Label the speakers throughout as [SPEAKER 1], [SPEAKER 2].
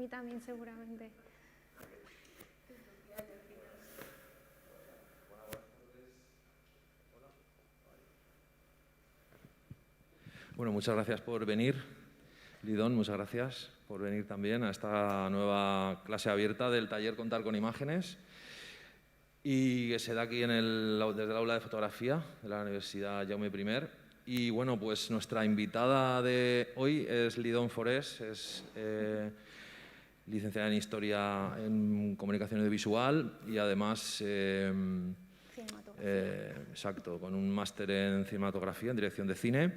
[SPEAKER 1] mí también seguramente.
[SPEAKER 2] Bueno, muchas gracias por venir. Lidón, muchas gracias por venir también a esta nueva clase abierta del taller Contar con Imágenes y que se da aquí desde el aula de fotografía de la Universidad Jaume I. Y bueno, pues nuestra invitada de hoy es Lidón Forés, es licenciada en Historia en Comunicación Audiovisual y además exacto, con un máster en cinematografía, en dirección de cine.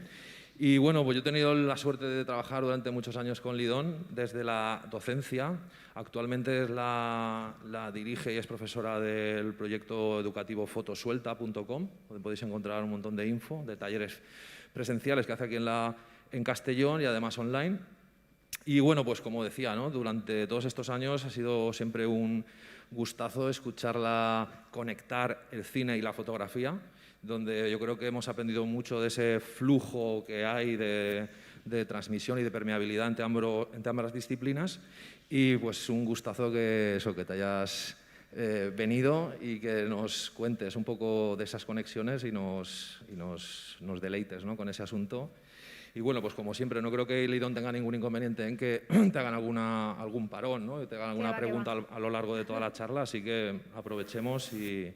[SPEAKER 2] Y bueno, pues yo he tenido la suerte de trabajar durante muchos años con Lidón desde la docencia. Actualmente la dirige y es profesora del proyecto educativo fotosuelta.com, donde podéis encontrar un montón de info, de talleres presenciales que hace aquí en Castellón y además online. Y bueno, pues como decía, ¿no? Durante todos estos años ha sido siempre un gustazo escucharla conectar el cine y la fotografía, donde yo creo que hemos aprendido mucho de ese flujo que hay de transmisión y de permeabilidad entre ambas disciplinas. Y pues un gustazo que te hayas venido y que nos cuentes un poco de esas conexiones y nos deleites, ¿no? Con ese asunto. Y bueno, pues como siempre, no creo que Lidón tenga ningún inconveniente en que te hagan algún parón, ¿no? Te hagan alguna pregunta a lo largo de toda la charla, así que aprovechemos y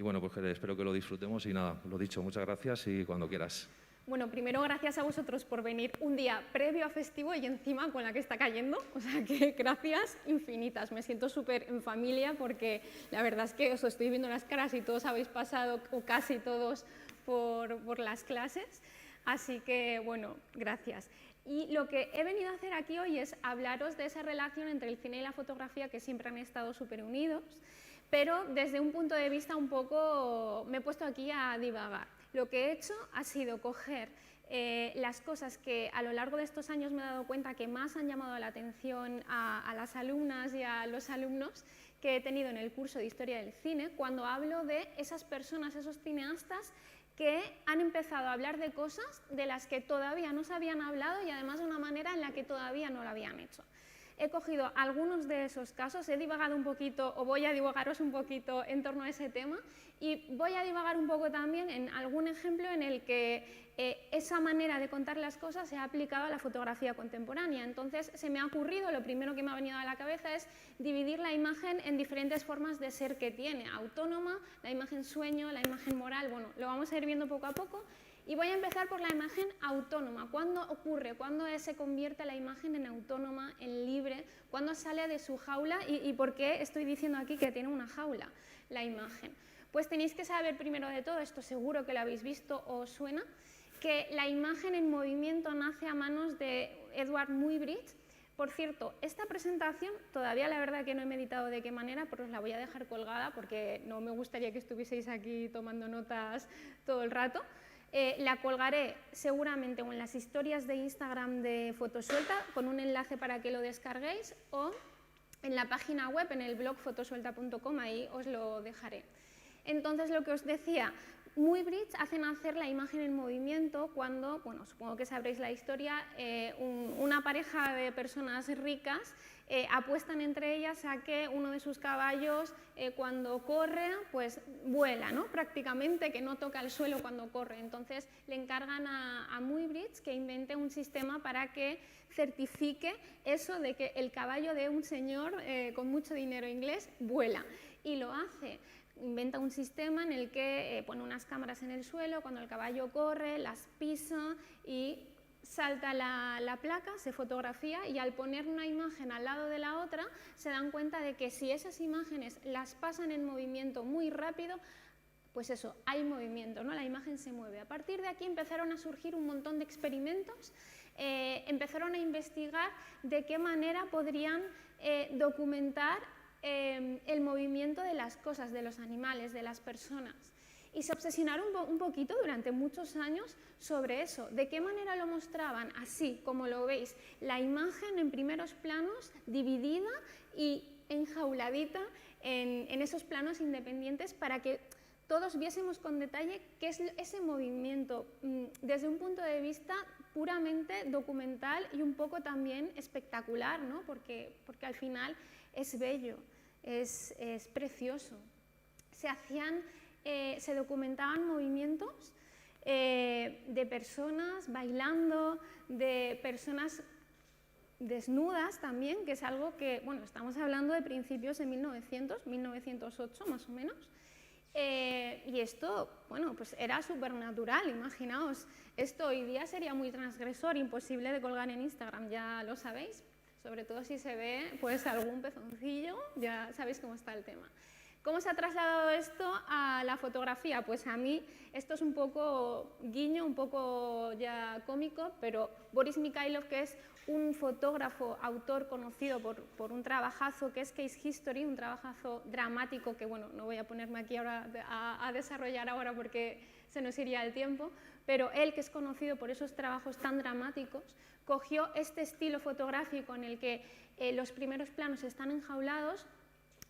[SPEAKER 2] bueno, pues espero que lo disfrutemos y nada, lo dicho, muchas gracias y cuando quieras.
[SPEAKER 1] Bueno, primero gracias a vosotros por venir un día previo a festivo y encima con la que está cayendo, o sea que gracias infinitas, me siento súper en familia porque la verdad es que os estoy viendo las caras y todos habéis pasado, o casi todos, por las clases, así que bueno, gracias. Y lo que he venido a hacer aquí hoy es hablaros de esa relación entre el cine y la fotografía que siempre han estado súper unidos, pero desde un punto de vista un poco, me he puesto aquí a divagar. Lo que he hecho ha sido coger las cosas que a lo largo de estos años me he dado cuenta que más han llamado la atención a las alumnas y a los alumnos que he tenido en el curso de Historia del Cine, cuando hablo de esas personas, esos cineastas que han empezado a hablar de cosas de las que todavía no se habían hablado y además de una manera en la que todavía no lo habían hecho. He cogido algunos de esos casos, he divagado un poquito o voy a divagaros un poquito en torno a ese tema y voy a divagar un poco también en algún ejemplo en el que esa manera de contar las cosas se ha aplicado a la fotografía contemporánea. Entonces se me ha ocurrido, lo primero que me ha venido a la cabeza es dividir la imagen en diferentes formas de ser que tiene, autónoma, la imagen sueño, la imagen moral, bueno, lo vamos a ir viendo poco a poco. Y voy a empezar por la imagen autónoma. ¿Cuándo ocurre? ¿Cuándo se convierte la imagen en autónoma, en libre? ¿Cuándo sale de su jaula? ¿Y por qué estoy diciendo aquí que tiene una jaula la imagen? Pues tenéis que saber primero de todo, esto seguro que lo habéis visto o os suena, que la imagen en movimiento nace a manos de Edward Muybridge. Por cierto, esta presentación todavía la verdad que no he meditado de qué manera, pero os la voy a dejar colgada porque no me gustaría que estuvieseis aquí tomando notas todo el rato. La colgaré seguramente o en las historias de Instagram de Fotosuelta con un enlace para que lo descarguéis o en la página web, en el blog fotosuelta.com, ahí os lo dejaré. Entonces, lo que os decía, Muybridge hace nacer la imagen en movimiento cuando, bueno, supongo que sabréis la historia, una pareja de personas ricas apuestan entre ellas a que uno de sus caballos cuando corre pues vuela, ¿no? Prácticamente, que no toca el suelo cuando corre. Entonces le encargan a Muybridge que invente un sistema para que certifique eso de que el caballo de un señor con mucho dinero inglés vuela, y lo hace. Inventa un sistema en el que pone unas cámaras en el suelo, cuando el caballo corre, las pisa y salta la placa, se fotografía, y al poner una imagen al lado de la otra se dan cuenta de que si esas imágenes las pasan en movimiento muy rápido, pues eso, hay movimiento, ¿no? La imagen se mueve. A partir de aquí empezaron a surgir un montón de experimentos, empezaron a investigar de qué manera podrían documentar el movimiento de las cosas, de los animales, de las personas. Y se obsesionaron un poquito durante muchos años sobre eso. ¿De qué manera lo mostraban? Así, como lo veis, la imagen en primeros planos, dividida y enjauladita en esos planos independientes para que todos viésemos con detalle qué es ese movimiento desde un punto de vista puramente documental y un poco también espectacular, ¿no? Porque al final es bello, es precioso. Se documentaban movimientos de personas bailando, de personas desnudas también, que es algo que, bueno, estamos hablando de principios de 1908 más o menos, y esto, bueno, pues era supernatural, imaginaos, esto hoy día sería muy transgresor, imposible de colgar en Instagram, ya lo sabéis, sobre todo si se ve pues algún pezoncillo, ya sabéis cómo está el tema. ¿Cómo se ha trasladado esto a la fotografía? Pues a mí esto es un poco guiño, un poco ya cómico, pero Boris Mikhailov, que es un fotógrafo, autor conocido por un trabajazo que es Case History, un trabajazo dramático que, bueno, no voy a ponerme aquí ahora a desarrollar ahora porque se nos iría el tiempo, pero él, que es conocido por esos trabajos tan dramáticos, cogió este estilo fotográfico en el que los primeros planos están enjaulados,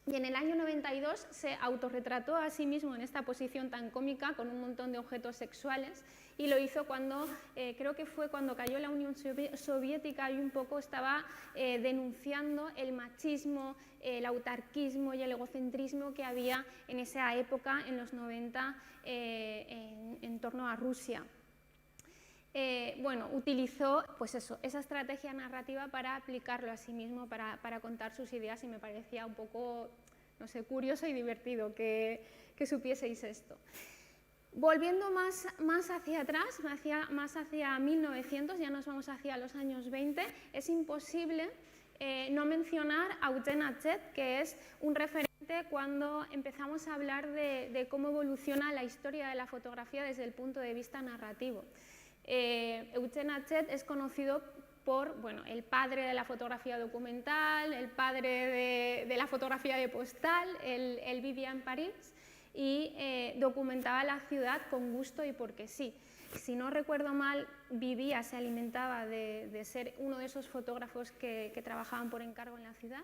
[SPEAKER 1] y en el año 92 se autorretrató a sí mismo en esta posición tan cómica con un montón de objetos sexuales, y lo hizo cuando, creo que fue cuando cayó la Unión Soviética, y un poco estaba denunciando el machismo, el autarquismo y el egocentrismo que había en esa época, en los 90, en torno a Rusia. Bueno, utilizó pues eso, esa estrategia narrativa para aplicarlo a sí mismo, para contar sus ideas, y me parecía un poco, no sé, curioso y divertido que supieseis esto. Volviendo más hacia atrás, más hacia 1900, ya nos vamos hacia los años 20, es imposible no mencionar a Eugene Atget, que es un referente cuando empezamos a hablar de cómo evoluciona la historia de la fotografía desde el punto de vista narrativo. Eugene Atget es conocido por, bueno, el padre de la fotografía documental, el padre de la fotografía de postal. Él vivía en París y documentaba la ciudad con gusto y porque sí. Si no recuerdo mal, se alimentaba de ser uno de esos fotógrafos que trabajaban por encargo en la ciudad.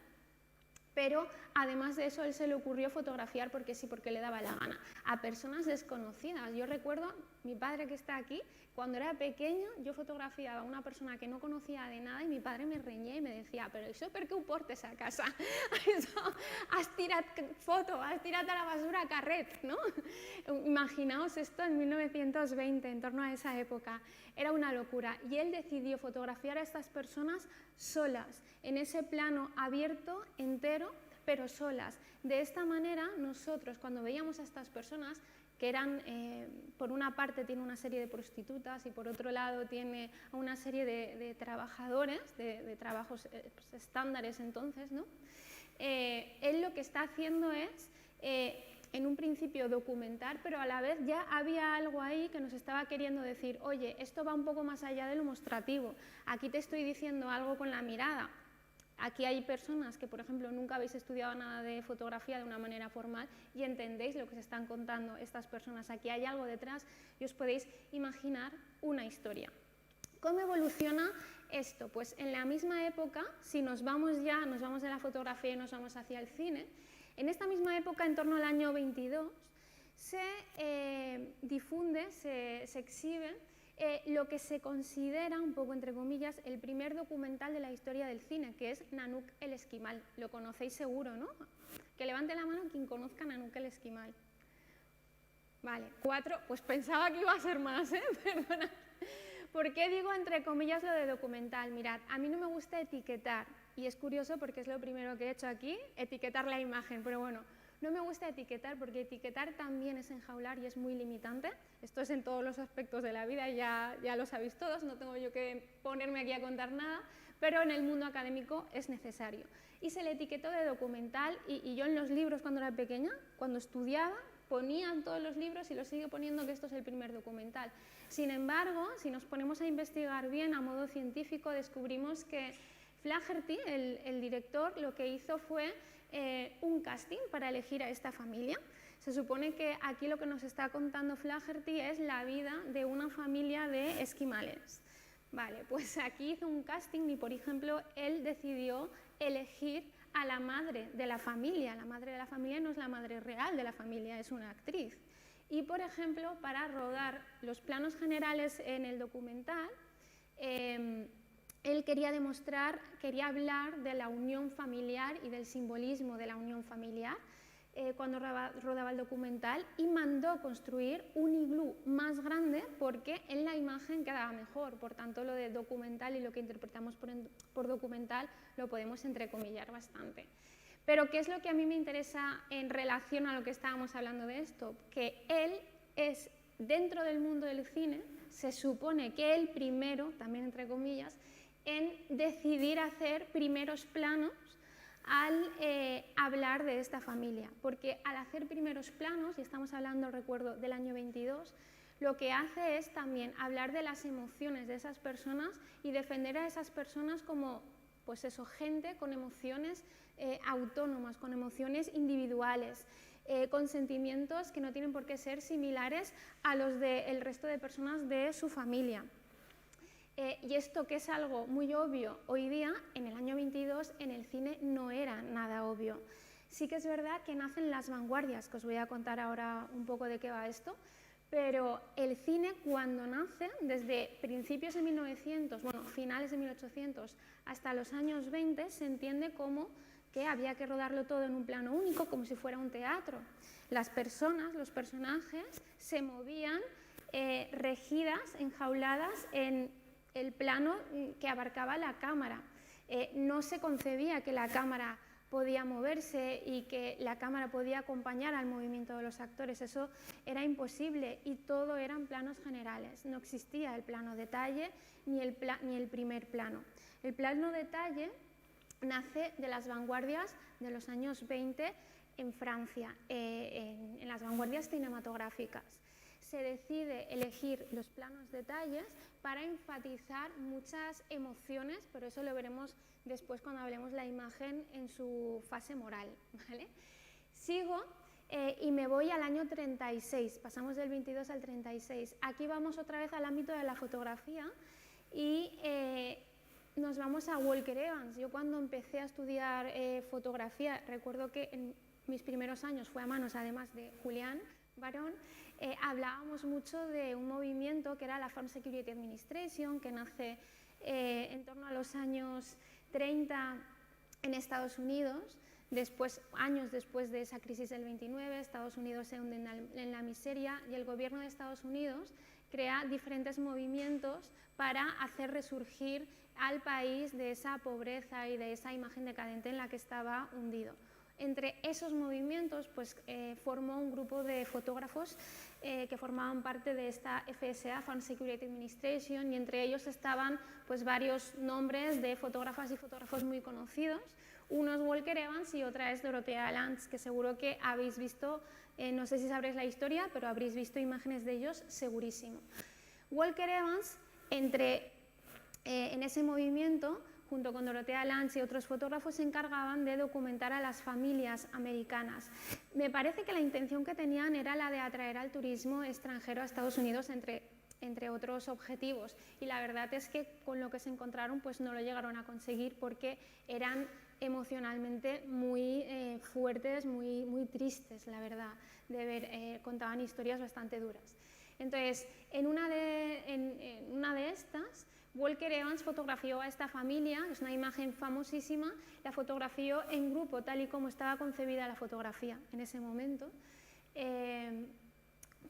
[SPEAKER 1] Pero además de eso, él se le ocurrió fotografiar porque sí, porque le daba la gana, a personas desconocidas. Yo recuerdo, mi padre que está aquí, cuando era pequeño, yo fotografiaba a una persona que no conocía de nada y mi padre me reñía y me decía, pero això per què ho portes a casa? Això, has tirat foto, has tirat a la basura a carret, ¿no? Imaginaos esto en 1920, en torno a esa época. Era una locura. Y él decidió fotografiar a estas personas solas, en ese plano abierto, entero, pero solas. De esta manera, nosotros, cuando veíamos a estas personas, que eran, por una parte tiene una serie de prostitutas y por otro lado tiene una serie de trabajadores, de trabajos pues, estándares entonces, ¿no? Él lo que está haciendo es, en un principio, documentar, pero a la vez ya había algo ahí que nos estaba queriendo decir, oye, esto va un poco más allá de lo mostrativo, aquí te estoy diciendo algo con la mirada. Aquí hay personas que, por ejemplo, nunca habéis estudiado nada de fotografía de una manera formal y entendéis lo que se están contando estas personas. Aquí hay algo detrás y os podéis imaginar una historia. ¿Cómo evoluciona esto? Pues en la misma época, si nos vamos de la fotografía y nos vamos hacia el cine, en esta misma época, en torno al año 22, se difunde, se exhibe lo que se considera, un poco entre comillas, el primer documental de la historia del cine, que es Nanook el Esquimal. Lo conocéis seguro, ¿no? Que levante la mano quien conozca Nanook el Esquimal. Vale, 4, pues pensaba que iba a ser más, perdona. ¿Por qué digo entre comillas lo de documental? Mirad, a mí no me gusta etiquetar, y es curioso porque es lo primero que he hecho aquí, etiquetar la imagen, pero bueno, no me gusta etiquetar porque etiquetar también es enjaular y es muy limitante. Esto es en todos los aspectos de la vida, ya lo sabéis todos, no tengo yo que ponerme aquí a contar nada, pero en el mundo académico es necesario. Y se le etiquetó de documental y yo en los libros cuando era pequeña, cuando estudiaba, ponía en todos los libros y lo sigo poniendo que esto es el primer documental. Sin embargo, si nos ponemos a investigar bien a modo científico, descubrimos que Flaherty, el director, lo que hizo fue un casting para elegir a esta familia. Se supone que aquí lo que nos está contando Flaherty es la vida de una familia de esquimales. Vale, pues aquí hizo un casting y, por ejemplo, él decidió elegir a la madre de la familia. La madre de la familia no es la madre real de la familia, es una actriz. Y, por ejemplo, para rodar los planos generales en el documental, él quería hablar de la unión familiar y del simbolismo de la unión familiar cuando rodaba el documental, y mandó construir un iglú más grande porque en la imagen quedaba mejor. Por tanto, lo de documental y lo que interpretamos por documental lo podemos entrecomillar bastante. Pero ¿qué es lo que a mí me interesa en relación a lo que estábamos hablando de esto? Que él es, dentro del mundo del cine, se supone que el primero, también entre comillas, en decidir hacer primeros planos al hablar de esta familia. Porque al hacer primeros planos, y estamos hablando, recuerdo, del año 22, lo que hace es también hablar de las emociones de esas personas y defender a esas personas como, pues eso, gente con emociones autónomas, con emociones individuales, con sentimientos que no tienen por qué ser similares a los del resto de personas de su familia. Y esto, que es algo muy obvio hoy día, en el año 22 en el cine no era nada obvio. Sí que es verdad que nacen las vanguardias, que os voy a contar ahora un poco de qué va esto, pero el cine, cuando nace, desde principios de 1900, bueno, finales de 1800 hasta los años 20, se entiende como que había que rodarlo todo en un plano único, como si fuera un teatro. Las personas, los personajes, se movían regidas, enjauladas en el plano que abarcaba la cámara. No se concebía que la cámara podía moverse y que la cámara podía acompañar al movimiento de los actores. Eso era imposible y todo eran planos generales. No existía el plano detalle ni el primer plano. El plano detalle nace de las vanguardias de los años 20 en Francia, en las vanguardias cinematográficas. Se decide elegir los planos detalles para enfatizar muchas emociones, pero eso lo veremos después cuando hablemos la imagen en su fase moral, ¿vale? Sigo y me voy al año 36, pasamos del 22 al 36. Aquí vamos otra vez al ámbito de la fotografía y nos vamos a Walker Evans. Yo cuando empecé a estudiar fotografía, recuerdo que en mis primeros años fue a manos, además de Julián Barón, hablábamos mucho de un movimiento que era la Farm Security Administration, que nace en torno a los años 30 en Estados Unidos. Después, años después de esa crisis del 29, Estados Unidos se hunde en la miseria y el gobierno de Estados Unidos crea diferentes movimientos para hacer resurgir al país de esa pobreza y de esa imagen decadente en la que estaba hundido. Entre esos movimientos pues, formó un grupo de fotógrafos que formaban parte de esta FSA, Farm Security Administration, y entre ellos estaban pues, varios nombres de fotógrafas y fotógrafos muy conocidos. Uno es Walker Evans y otra es Dorothea Lange, que seguro que habéis visto, no sé si sabréis la historia, pero habréis visto imágenes de ellos segurísimo. Walker Evans, en ese movimiento, junto con Dorothea Lange y otros fotógrafos, se encargaban de documentar a las familias americanas. Me parece que la intención que tenían era la de atraer al turismo extranjero a Estados Unidos, entre otros objetivos. Y la verdad es que con lo que se encontraron pues no lo llegaron a conseguir porque eran emocionalmente muy fuertes, muy tristes, la verdad, de ver, contaban historias bastante duras. Entonces, en una de estas, Walker Evans fotografió a esta familia, es una imagen famosísima, la fotografió en grupo, tal y como estaba concebida la fotografía en ese momento,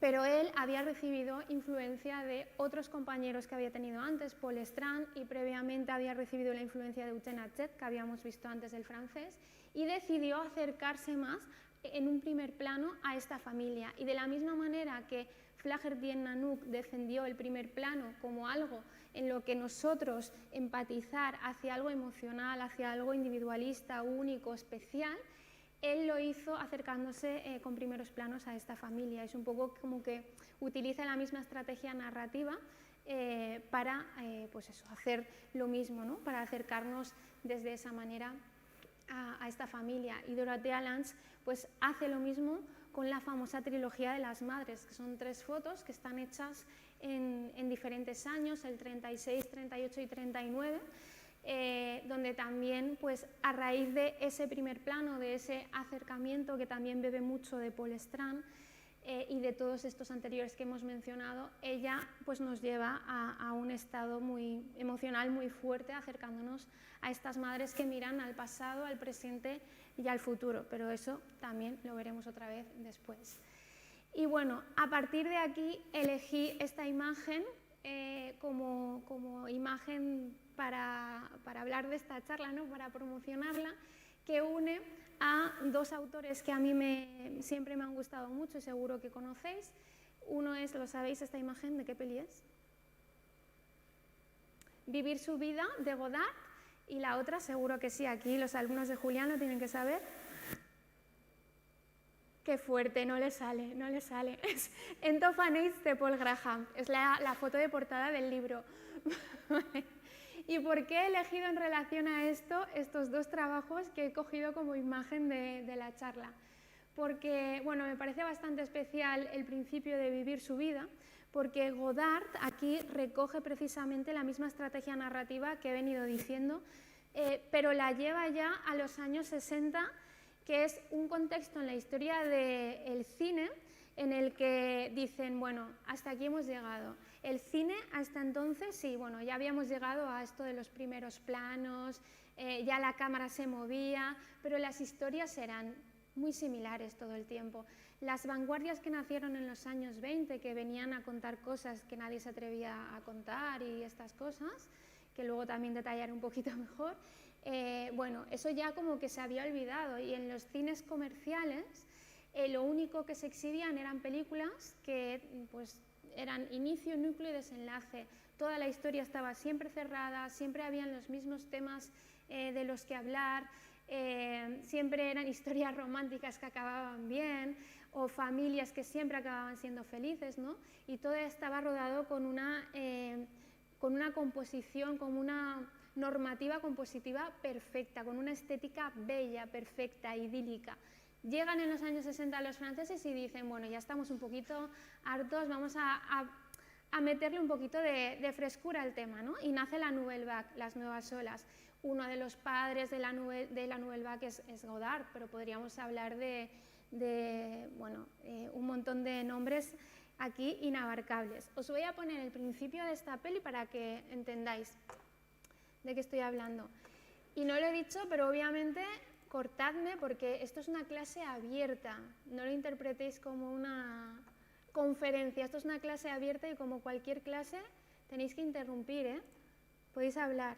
[SPEAKER 1] pero él había recibido influencia de otros compañeros que había tenido antes, Paul Strand, y previamente había recibido la influencia de Eugène Atget, que habíamos visto antes del francés, y decidió acercarse más en un primer plano a esta familia. Y de la misma manera que Flaherty-Nanook defendió el primer plano como algo en lo que nosotros empatizar hacia algo emocional, hacia algo individualista, único, especial, él lo hizo acercándose con primeros planos a esta familia. Es un poco como que utiliza la misma estrategia narrativa para pues eso, hacer lo mismo, ¿no? Para acercarnos desde esa manera a esta familia. Y Dorothea Lange pues, hace lo mismo con la famosa trilogía de las madres, que son 3 fotos que están hechas en diferentes años, el 36, 38 y 39, donde también, pues, a raíz de ese primer plano, de ese acercamiento que también bebe mucho de Paul Strand, y de todos estos anteriores que hemos mencionado, ella pues nos lleva a un estado muy emocional muy fuerte, acercándonos a estas madres que miran al pasado, al presente y al futuro, pero eso también lo veremos otra vez después. Y bueno, a partir de aquí elegí esta imagen como imagen para hablar de esta charla, ¿no? Para promocionarla, que une a dos autores que a mí siempre me han gustado mucho y seguro que conocéis. Uno es, ¿lo sabéis esta imagen? ¿De qué peli es? Vivir su vida, de Godard, y la otra, seguro que sí, aquí los alumnos de Julián lo tienen que saber. Qué fuerte, no le sale, no le sale. Es End of an Age de Paul Graham, es la foto de portada del libro. ¿Y por qué he elegido en relación a esto estos dos trabajos que he cogido como imagen de la charla? Porque, bueno, me parece bastante especial el principio de vivir su vida, porque Godard aquí recoge precisamente la misma estrategia narrativa que he venido diciendo, pero la lleva ya a los años 60, que es un contexto en la historia del cine en el que dicen, bueno, hasta aquí hemos llegado. El cine hasta entonces, sí, bueno, ya habíamos llegado a esto de los primeros planos, ya la cámara se movía, pero las historias eran muy similares todo el tiempo. Las vanguardias que nacieron en los años 20, que venían a contar cosas que nadie se atrevía a contar y estas cosas, que luego también detallaré un poquito mejor, bueno, eso ya como que se había olvidado, y en los cines comerciales lo único que se exhibían eran películas que pues eran inicio, núcleo y desenlace. Toda la historia estaba siempre cerrada, siempre habían los mismos temas de los que hablar, siempre eran historias románticas que acababan bien o familias que siempre acababan siendo felices, ¿no? Y todo estaba rodado con una composición, con una normativa compositiva perfecta, con una estética bella, perfecta, idílica. Llegan en los años 60 los franceses y dicen, bueno, ya estamos un poquito hartos, vamos a meterle un poquito de frescura al tema, ¿no? Y nace la Nouvelle Vague, las nuevas olas. Uno de los padres de la Nouvelle Vague es Godard, pero podríamos hablar de bueno, un montón de nombres aquí inabarcables. Os voy a poner el principio de esta peli para que entendáis de qué estoy hablando. Y no lo he dicho, pero obviamente cortadme porque esto es una clase abierta, no lo interpretéis como una conferencia, esto es una clase abierta y como cualquier clase tenéis que interrumpir, ¿eh? Podéis hablar.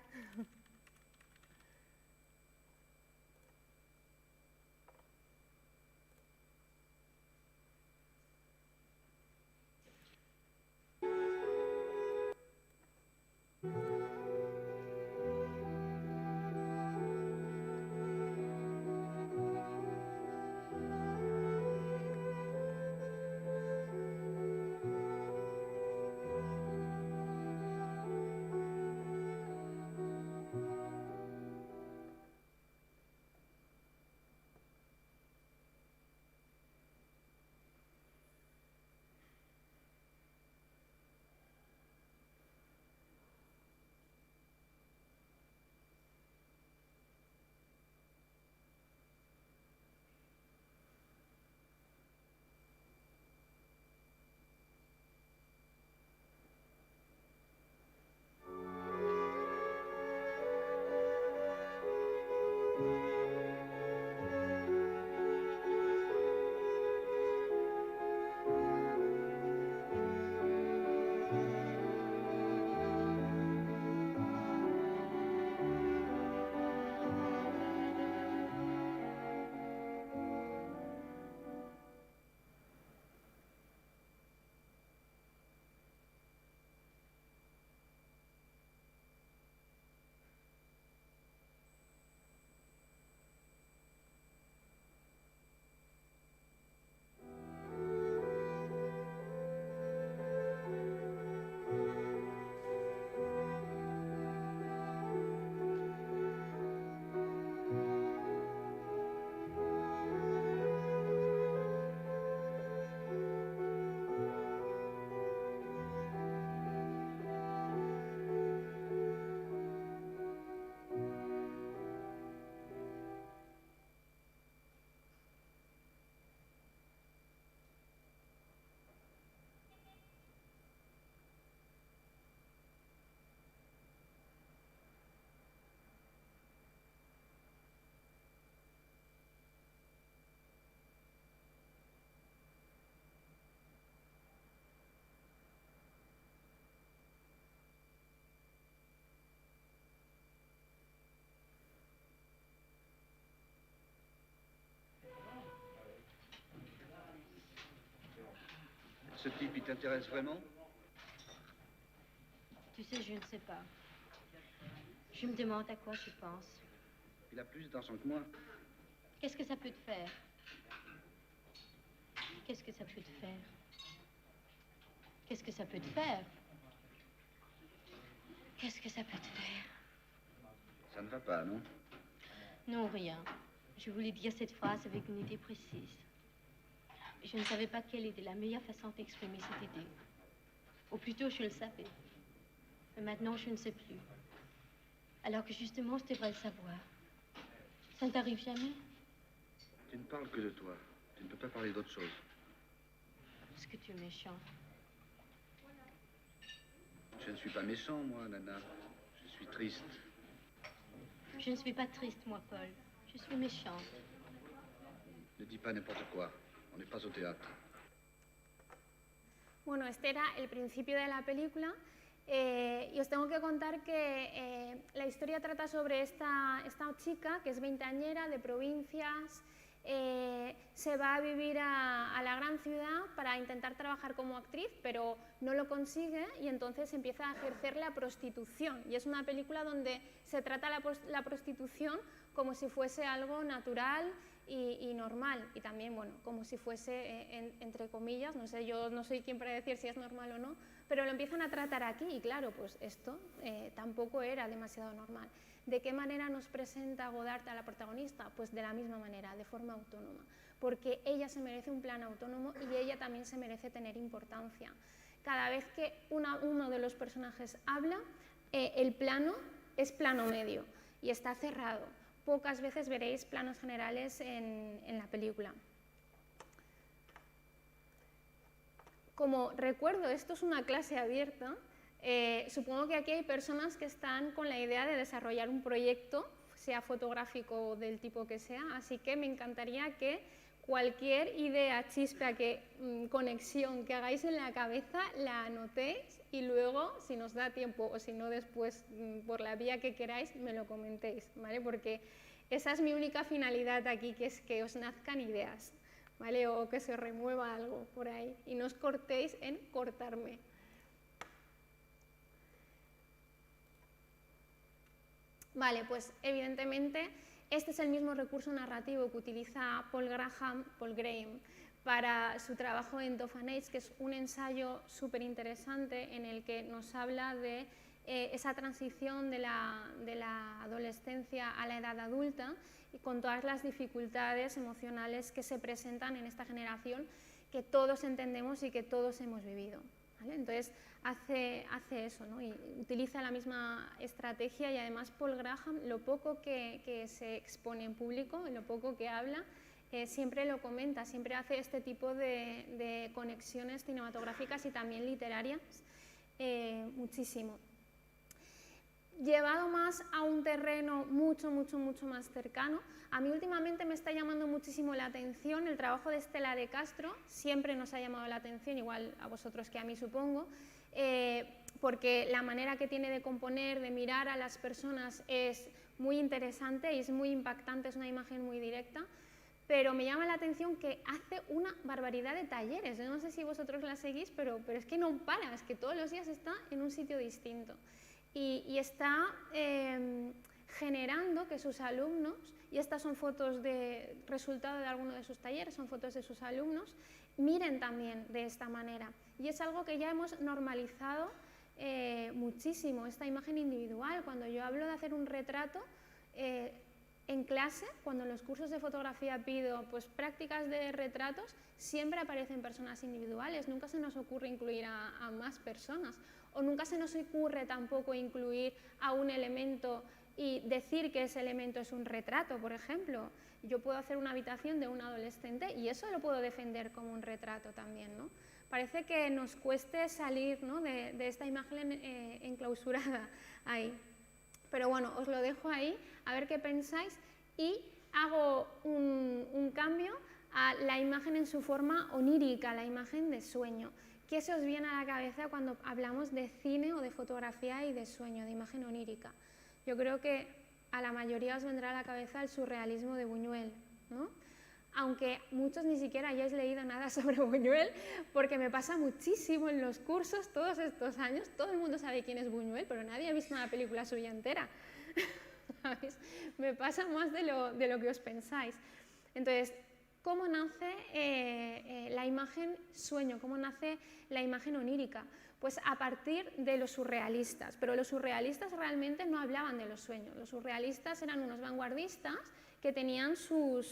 [SPEAKER 3] Ce type, il t'intéresse vraiment?
[SPEAKER 4] Tu sais, je ne sais pas. Je me demande à quoi tu penses.
[SPEAKER 3] Il a plus d'argent que moi.
[SPEAKER 4] Qu'est-ce que ça peut te faire? Qu'est-ce que ça peut te faire? Qu'est-ce que ça peut te faire? Qu'est-ce que ça peut te faire?
[SPEAKER 3] Ça ne va pas, non?
[SPEAKER 4] Non, rien. Je voulais dire cette phrase avec une idée précise. Je ne savais pas quelle était la meilleure façon d'exprimer cette idée. Ou plutôt, je le savais. Mais maintenant, je ne sais plus. Alors que justement, je devrais le savoir. Ça ne t'arrive jamais?
[SPEAKER 3] Tu ne parles que de toi. Tu ne peux pas parler d'autre chose.
[SPEAKER 4] Parce que tu es méchant.
[SPEAKER 3] Je ne suis pas méchant, moi, Nana. Je suis triste.
[SPEAKER 4] Je ne suis pas triste, moi, Paul. Je suis méchante.
[SPEAKER 3] Ne dis pas n'importe quoi. On n'est pas au théâtre.
[SPEAKER 1] Bueno, este era el principio de la película y os tengo que contar que la historia trata sobre esta chica que es veinteañera de provincias, se va a vivir a la gran ciudad para intentar trabajar como actriz, pero no lo consigue y entonces empieza a ejercer la prostitución. Y es una película donde se trata la prostitución como si fuese algo natural y normal, y también, bueno, como si fuese, entre comillas, no sé, yo no soy quien para decir si es normal o no, pero lo empiezan a tratar aquí y claro, pues esto tampoco era demasiado normal. ¿De qué manera nos presenta Godard a la protagonista? Pues de la misma manera, de forma autónoma, porque ella se merece un plan autónomo y ella también se merece tener importancia. Cada vez que uno de los personajes habla, el plano es plano medio y está cerrado. Pocas veces veréis planos generales en la película. Como recuerdo, esto es una clase abierta, supongo que aquí hay personas que están con la idea de desarrollar un proyecto, sea fotográfico o del tipo que sea, así que me encantaría que cualquier idea, chispa, conexión que hagáis en la cabeza la anotéis y luego, si nos da tiempo o si no después, por la vía que queráis, me lo comentéis, ¿vale? Porque esa es mi única finalidad aquí, que es que os nazcan ideas, ¿vale? O que se remueva algo por ahí y no os cortéis en cortarme. Vale, pues evidentemente este es el mismo recurso narrativo que utiliza Paul Graham para su trabajo en Dauphin Age, que es un ensayo súper interesante en el que nos habla de esa transición de la adolescencia a la edad adulta y con todas las dificultades emocionales que se presentan en esta generación que todos entendemos y que todos hemos vivido, ¿vale? Entonces hace eso, ¿no? Y utiliza la misma estrategia y además Paul Graham, lo poco que se expone en público, lo poco que habla, siempre lo comenta, siempre hace este tipo de conexiones cinematográficas y también literarias, muchísimo. Llevado más a un terreno mucho más cercano, a mí últimamente me está llamando muchísimo la atención el trabajo de Estela de Castro, siempre nos ha llamado la atención, igual a vosotros que a mí supongo, porque la manera que tiene de componer, de mirar a las personas es muy interesante y es muy impactante, es una imagen muy directa, pero me llama la atención que hace una barbaridad de talleres. Yo no sé si vosotros la seguís, pero es que no para, es que todos los días está en un sitio distinto. Y está generando que sus alumnos, y estas son fotos de resultado de alguno de sus talleres, son fotos de sus alumnos, miren también de esta manera. Y es algo que ya hemos normalizado muchísimo, esta imagen individual. Cuando yo hablo de hacer un retrato, en clase, cuando en los cursos de fotografía pido pues, prácticas de retratos, siempre aparecen personas individuales, nunca se nos ocurre incluir a más personas, o nunca se nos ocurre tampoco incluir a un elemento y decir que ese elemento es un retrato, por ejemplo. Yo puedo hacer una habitación de un adolescente y eso lo puedo defender como un retrato también, ¿no? Parece que nos cueste salir, ¿no? de esta imagen enclausurada ahí. Pero bueno, os lo dejo ahí, a ver qué pensáis y hago un cambio a la imagen en su forma onírica, la imagen de sueño. ¿Qué se os viene a la cabeza cuando hablamos de cine o de fotografía y de sueño, de imagen onírica? Yo creo que a la mayoría os vendrá a la cabeza el surrealismo de Buñuel, ¿no? aunque muchos ni siquiera hayáis leído nada sobre Buñuel, porque me pasa muchísimo en los cursos todos estos años. Todo el mundo sabe quién es Buñuel, pero nadie ha visto una película suya entera. ¿Sabes? Me pasa más de lo que os pensáis. Entonces, ¿cómo nace la imagen sueño? ¿Cómo nace la imagen onírica? Pues a partir de los surrealistas, pero los surrealistas realmente no hablaban de los sueños. Los surrealistas eran unos vanguardistas que tenían su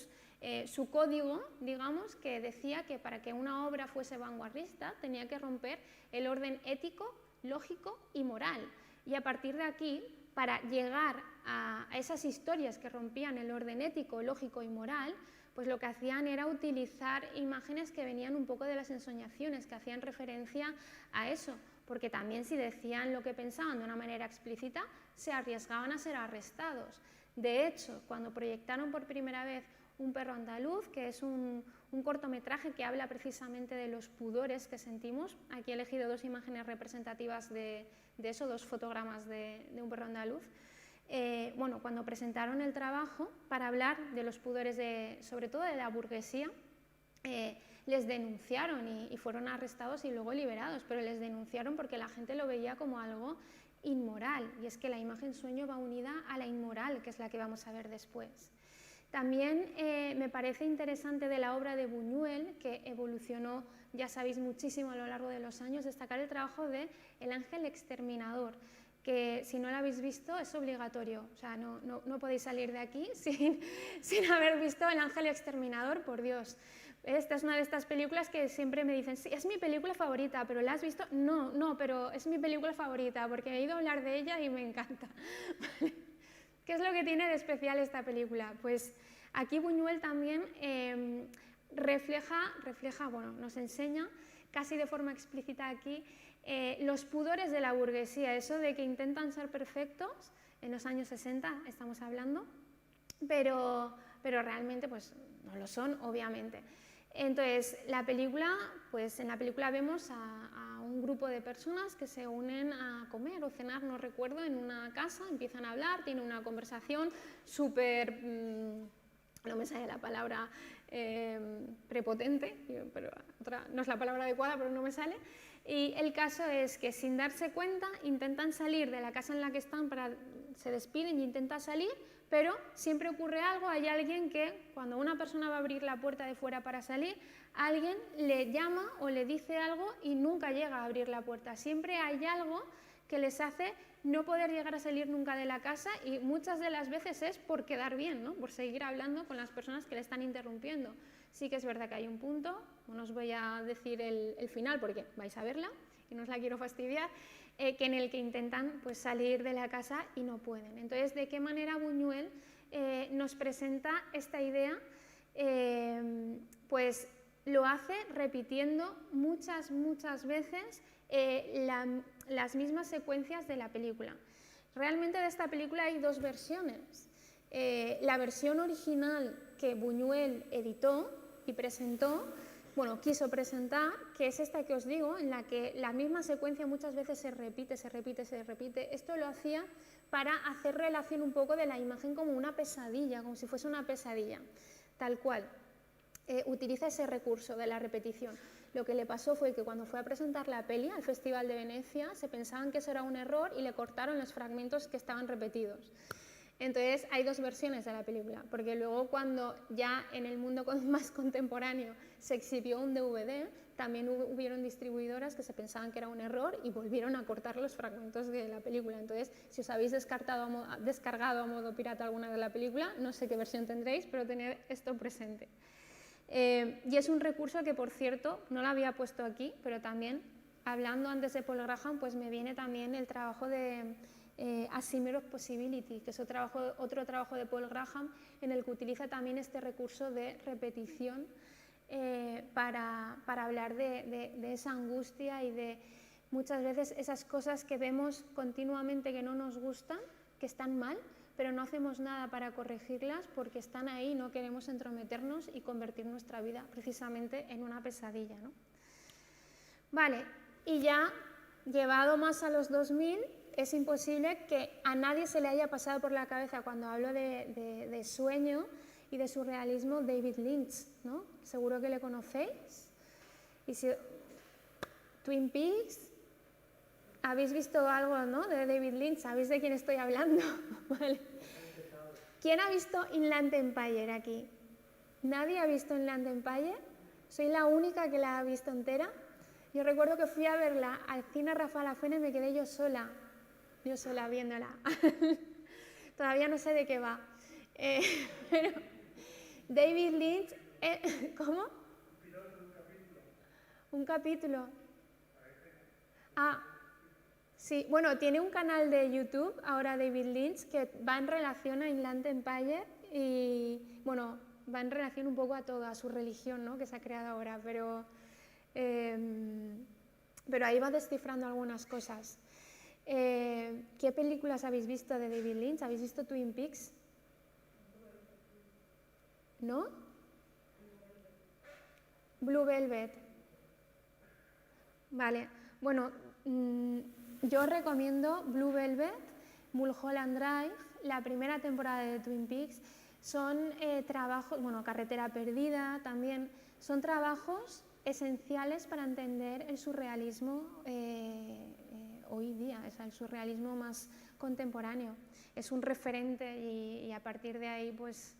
[SPEAKER 1] código, digamos, que decía que para que una obra fuese vanguardista tenía que romper el orden ético, lógico y moral. Y a partir de aquí, para llegar a esas historias que rompían el orden ético, lógico y moral, pues lo que hacían era utilizar imágenes que venían un poco de las ensoñaciones, que hacían referencia a eso, porque también si decían lo que pensaban de una manera explícita, se arriesgaban a ser arrestados. De hecho, cuando proyectaron por primera vez Un perro andaluz, que es un cortometraje que habla precisamente de los pudores que sentimos, aquí he elegido dos imágenes representativas de eso, dos fotogramas de Un perro andaluz. Bueno, cuando presentaron el trabajo para hablar de los pudores, sobre todo de la burguesía, les denunciaron y fueron arrestados y luego liberados, pero les denunciaron porque la gente lo veía como algo inmoral, y es que la imagen sueño va unida a la inmoral, que es la que vamos a ver después. También me parece interesante de la obra de Buñuel, que evolucionó, ya sabéis, muchísimo a lo largo de los años, destacar el trabajo de El ángel exterminador, que si no lo habéis visto es obligatorio, o sea, no podéis salir de aquí sin haber visto El ángel exterminador, por Dios. Esta es una de estas películas que siempre me dicen, sí, es mi película favorita, ¿pero la has visto? No, pero es mi película favorita porque he ido a hablar de ella y me encanta. ¿Qué es lo que tiene de especial esta película? Pues aquí Buñuel también refleja, bueno, nos enseña casi de forma explícita aquí los pudores de la burguesía, eso de que intentan ser perfectos, en los años 60 estamos hablando, pero realmente pues no lo son, obviamente. Entonces, la película, pues en la película vemos a un grupo de personas que se unen a comer o cenar, no recuerdo, en una casa, empiezan a hablar, tienen una conversación súper, no me sale la palabra, prepotente, pero no es la palabra adecuada, pero no me sale. Y el caso es que sin darse cuenta intentan salir de la casa en la que están, se despiden y intentan salir, pero siempre ocurre algo, hay alguien que cuando una persona va a abrir la puerta de fuera para salir, alguien le llama o le dice algo y nunca llega a abrir la puerta. Siempre hay algo que les hace no poder llegar a salir nunca de la casa y muchas de las veces es por quedar bien, ¿no? Por seguir hablando con las personas que le están interrumpiendo. Sí que es verdad que hay un punto, no os voy a decir el final porque vais a verla y no os la quiero fastidiar, que en el que intentan pues, salir de la casa y no pueden. Entonces, ¿de qué manera Buñuel nos presenta esta idea? Pues lo hace repitiendo muchas veces las mismas secuencias de la película. Realmente de esta película hay dos versiones. La versión original que Buñuel editó y presentó, bueno, quiso presentar, que es esta que os digo, en la que la misma secuencia muchas veces se repite. Esto lo hacía para hacer relación un poco de la imagen como una pesadilla, como si fuese una pesadilla, tal cual. Utiliza ese recurso de la repetición. Lo que le pasó fue que cuando fue a presentar la peli al Festival de Venecia, se pensaban que eso era un error y le cortaron los fragmentos que estaban repetidos. Entonces hay dos versiones de la película, porque luego cuando ya en el mundo más contemporáneo se exhibió un DVD, también hubieron distribuidoras que se pensaban que era un error y volvieron a cortar los fragmentos de la película. Entonces, si os habéis descargado a modo pirata alguna de la película, no sé qué versión tendréis, pero tened esto presente. Y es un recurso que, por cierto, no lo había puesto aquí, pero también, hablando antes de Paul Graham, pues me viene también el trabajo de A Shimmer of Possibility, que es otro trabajo de Paul Graham en el que utiliza también este recurso de repetición para hablar de esa angustia y de muchas veces esas cosas que vemos continuamente que no nos gustan, que están mal, pero no hacemos nada para corregirlas porque están ahí, no queremos entrometernos y convertir nuestra vida precisamente en una pesadilla, ¿no? Vale, y ya llevado más a los 2000, es imposible que a nadie se le haya pasado por la cabeza cuando hablo de sueño y de surrealismo David Lynch, ¿no? Seguro que le conocéis. Y si, Twin Peaks, ¿habéis visto algo, ¿no?, de David Lynch? ¿Sabéis de quién estoy hablando? Vale. ¿Quién ha visto Inland Empire aquí? ¿Nadie ha visto Inland Empire? Soy la única que la ha visto entera. Yo recuerdo que fui a verla al cine Rafa La Fuente y me quedé yo sola viéndola. Todavía no sé de qué va. Pero David Lynch, ¿cómo? Un capítulo. Ah, sí, bueno, tiene un canal de YouTube ahora David Lynch que va en relación a Inland Empire y, bueno, va en relación un poco a todo, a su religión, ¿no?, que se ha creado ahora, pero ahí va descifrando algunas cosas. ¿Qué películas habéis visto de David Lynch? ¿Habéis visto Twin Peaks? ¿No? Blue Velvet. Vale, bueno, yo os recomiendo Blue Velvet, Mulholland Drive, la primera temporada de Twin Peaks. Son trabajos, bueno, Carretera Perdida también, son trabajos esenciales para entender el surrealismo hoy día, es el surrealismo más contemporáneo. Es un referente y a partir de ahí pues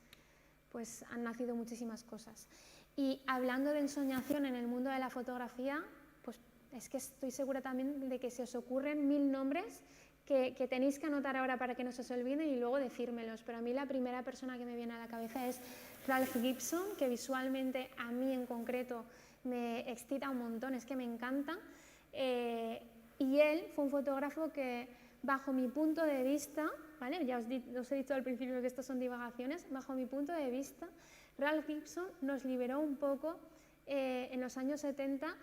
[SPEAKER 1] han nacido muchísimas cosas. Y hablando de ensoñación en el mundo de la fotografía, pues es que estoy segura también de que se os ocurren 1000 nombres que tenéis que anotar ahora para que no se os olviden y luego decírmelos, pero a mí la primera persona que me viene a la cabeza es Ralph Gibson, que visualmente a mí en concreto me excita un montón, es que me encanta, y él fue un fotógrafo que, bajo mi punto de vista, ¿vale?, ya os he dicho al principio que estas son divagaciones, bajo mi punto de vista, Ralph Gibson nos liberó un poco en los años 70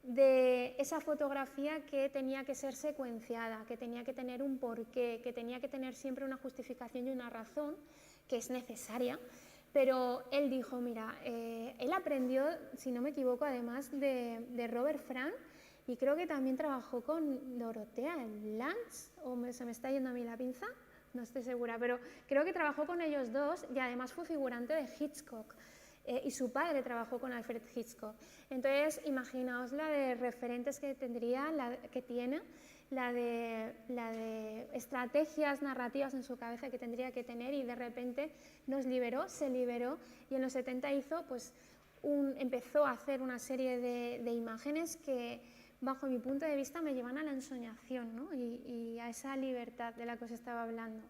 [SPEAKER 1] de esa fotografía que tenía que ser secuenciada, que tenía que tener un porqué, que tenía que tener siempre una justificación y una razón, que es necesaria, pero él dijo, mira, él aprendió, si no me equivoco, además de Robert Frank, y creo que también trabajó con Dorothea Lange, o se me está yendo a mí la pinza, no estoy segura, pero creo que trabajó con ellos dos y además fue figurante de Hitchcock. Y su padre trabajó con Alfred Hitchcock. Entonces, imaginaos la de referentes que tendría, que tiene, la de estrategias narrativas en su cabeza que tendría que tener, y de repente nos liberó, se liberó, y en los 70 hizo, pues, empezó a hacer una serie de imágenes que, bajo mi punto de vista, me llevan a la ensoñación, ¿no?, y a esa libertad de la que os estaba hablando.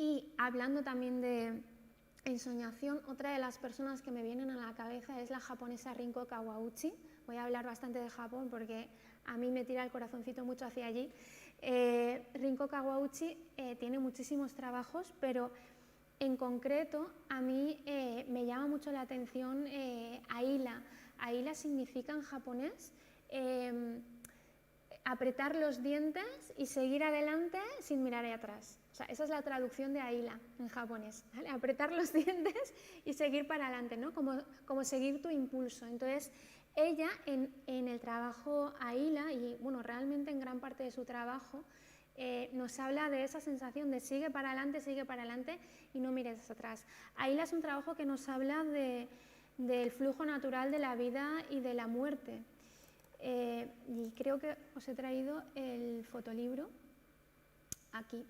[SPEAKER 1] Y hablando también de ensoñación, otra de las personas que me vienen a la cabeza es la japonesa Rinko Kawauchi. Voy a hablar bastante de Japón porque a mí me tira el corazoncito mucho hacia allí. Rinko Kawauchi tiene muchísimos trabajos, pero en concreto a mí me llama mucho la atención Aila. Aila significa en japonés apretar los dientes y seguir adelante sin mirar atrás. O sea, esa es la traducción de Aila en japonés, ¿vale? Apretar los dientes y seguir para adelante, ¿no?, como seguir tu impulso. Entonces, ella en el trabajo Aila, y bueno, realmente en gran parte de su trabajo, nos habla de esa sensación de sigue para adelante y no mires atrás. Aila es un trabajo que nos habla del flujo natural de la vida y de la muerte. Y creo que os he traído el fotolibro aquí.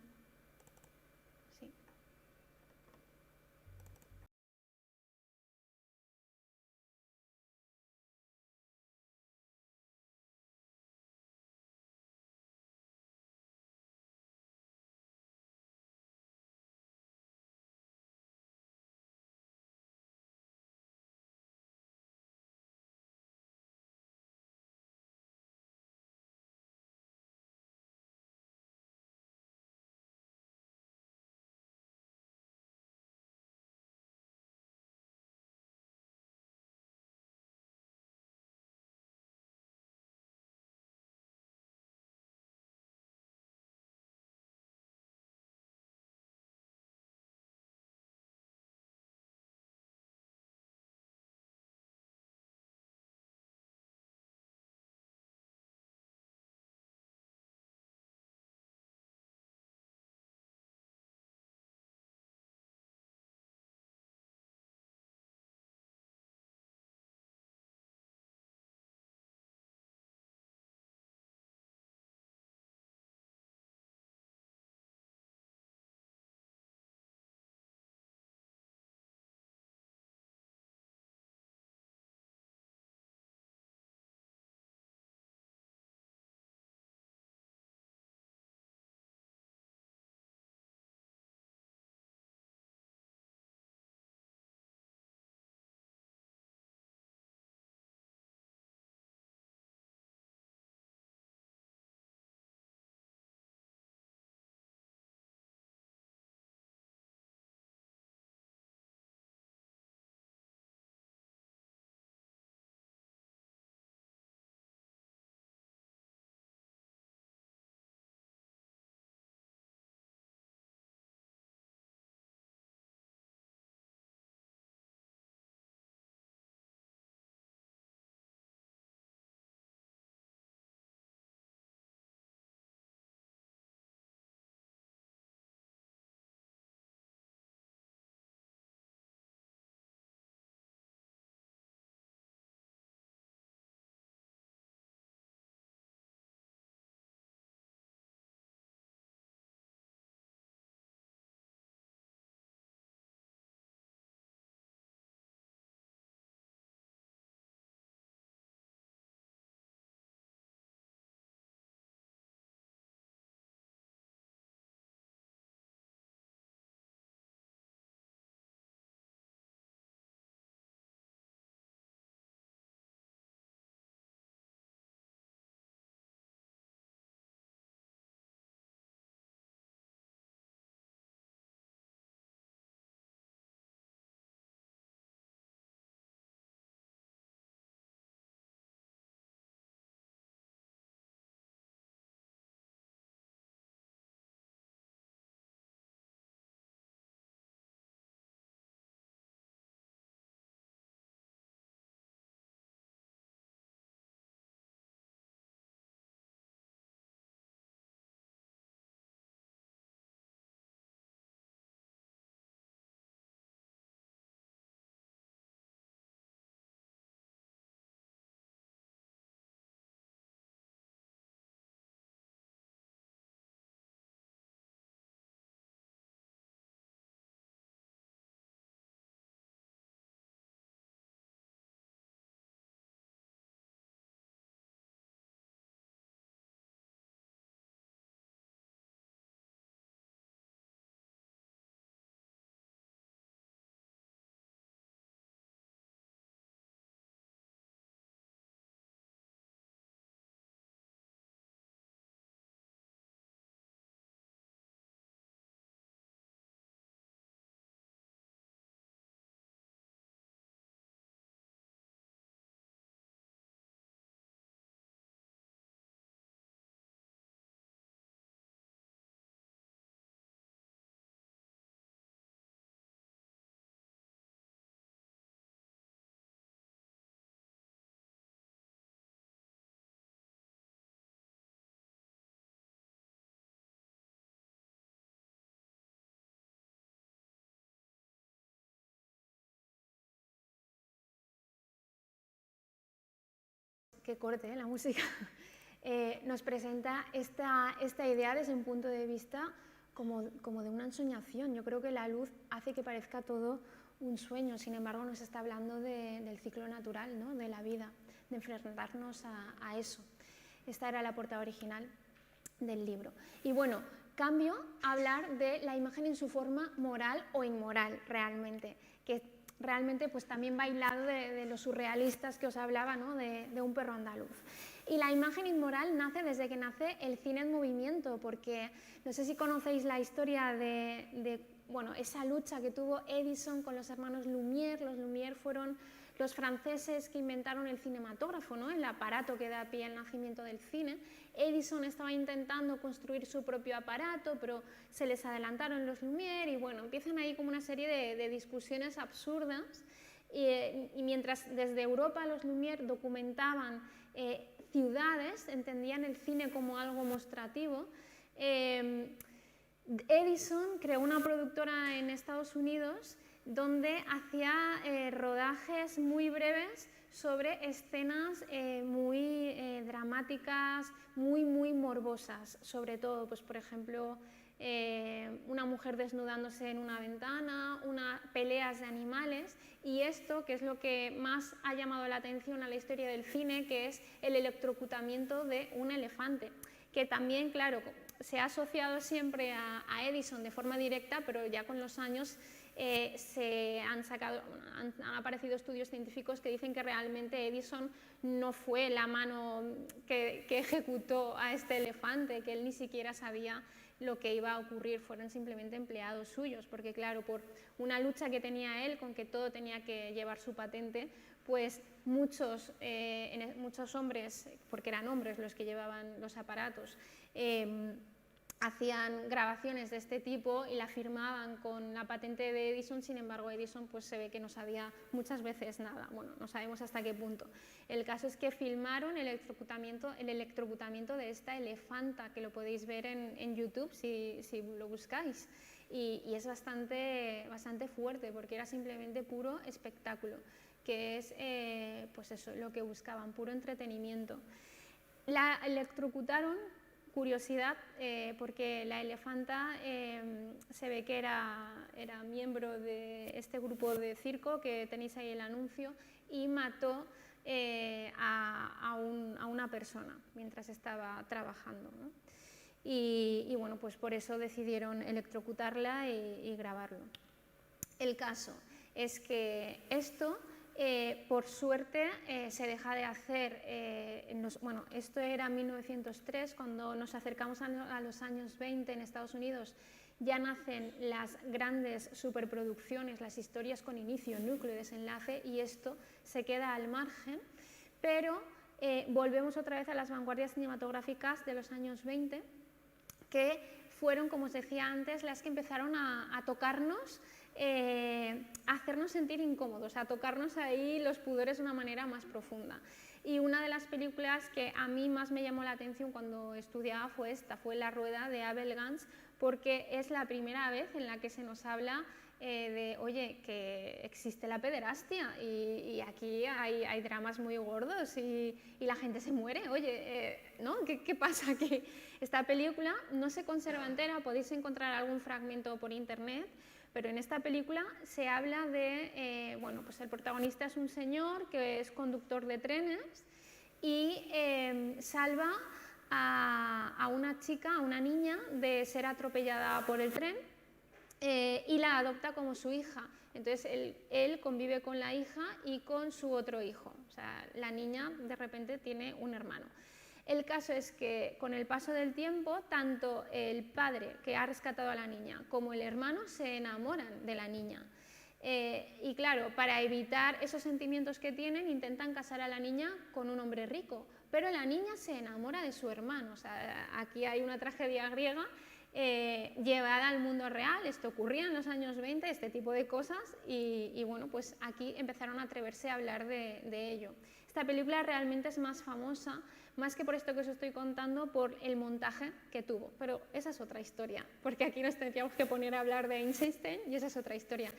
[SPEAKER 1] qué corte, la música, nos presenta esta idea desde un punto de vista como de una ensoñación. Yo creo que la luz hace que parezca todo un sueño, sin embargo nos está hablando del ciclo natural, ¿no? De la vida, de enfrentarnos a eso. Esta era la portada original del libro. Y bueno, cambio a hablar de la imagen en su forma moral o inmoral realmente, que realmente pues también va hilado de los surrealistas que os hablaba, ¿no? de un perro andaluz. Y la imagen inmoral nace desde que nace el cine en movimiento, porque no sé si conocéis la historia de bueno, esa lucha que tuvo Edison con los hermanos Lumière. Los Lumière fueron los franceses que inventaron el cinematógrafo, ¿no? El aparato que da pie al nacimiento del cine. Edison estaba intentando construir su propio aparato, pero se les adelantaron los Lumière y bueno, empiezan ahí como una serie de discusiones absurdas y mientras desde Europa los Lumière documentaban ciudades, entendían el cine como algo mostrativo, Edison creó una productora en Estados Unidos donde hacía rodajes muy breves sobre escenas muy dramáticas, muy morbosas, sobre todo, pues, por ejemplo, una mujer desnudándose en una ventana, peleas de animales, y esto, que es lo que más ha llamado la atención a la historia del cine, que es el electrocutamiento de un elefante, que también, claro, se ha asociado siempre a Edison de forma directa, pero ya con los años han aparecido estudios científicos que dicen que realmente Edison no fue la mano que ejecutó a este elefante, que él ni siquiera sabía lo que iba a ocurrir, fueron simplemente empleados suyos, porque claro, por una lucha que tenía él con que todo tenía que llevar su patente, pues muchos hombres, porque eran hombres los que llevaban los aparatos, hacían grabaciones de este tipo y la firmaban con la patente de Edison. Sin embargo, Edison pues se ve que no sabía muchas veces nada, bueno, no sabemos hasta qué punto. El caso es que filmaron el electrocutamiento de esta elefanta, que lo podéis ver en YouTube si lo buscáis, y es bastante fuerte, porque era simplemente puro espectáculo, que es pues eso, lo que buscaban, puro entretenimiento. La electrocutaron, curiosidad, porque la elefanta se ve que era miembro de este grupo de circo que tenéis ahí el anuncio, y mató a una persona mientras estaba trabajando, ¿no? Y bueno, pues por eso decidieron electrocutarla y grabarlo. El caso es que esto, por suerte, se deja de hacer. Bueno, esto era 1903, cuando nos acercamos a los años 20 en Estados Unidos, ya nacen las grandes superproducciones, las historias con inicio, núcleo, desenlace, y esto se queda al margen, pero volvemos otra vez a las vanguardias cinematográficas de los años 20, que fueron, como os decía antes, las que empezaron a tocarnos, a hacernos sentir incómodos, a tocarnos ahí los pudores de una manera más profunda. Y una de las películas que a mí más me llamó la atención cuando estudiaba fue esta, fue La rueda de Abel Gance, porque es la primera vez en la que se nos habla de, oye, que existe la pederastia y aquí hay dramas muy gordos y la gente se muere, oye, ¿no? ¿Qué pasa? Que esta película no se conserva entera, podéis encontrar algún fragmento por internet, pero en esta película se habla de, bueno, pues el protagonista es un señor que es conductor de trenes y salva a una chica, a una niña, de ser atropellada por el tren y la adopta como su hija. Entonces él convive con la hija y con su otro hijo. O sea, la niña de repente tiene un hermano. El caso es que con el paso del tiempo, tanto el padre que ha rescatado a la niña como el hermano se enamoran de la niña. Y claro, para evitar esos sentimientos que tienen, intentan casar a la niña con un hombre rico, pero la niña se enamora de su hermano. O sea, aquí hay una tragedia griega llevada al mundo real. Esto ocurría en los años 20, este tipo de cosas, y bueno, pues aquí empezaron a atreverse a hablar de ello. Esta película realmente es más famosa, más que por esto que os estoy contando, por el montaje que tuvo, pero esa es otra historia, porque aquí nos tendríamos que poner a hablar de Eisenstein y esa es otra historia.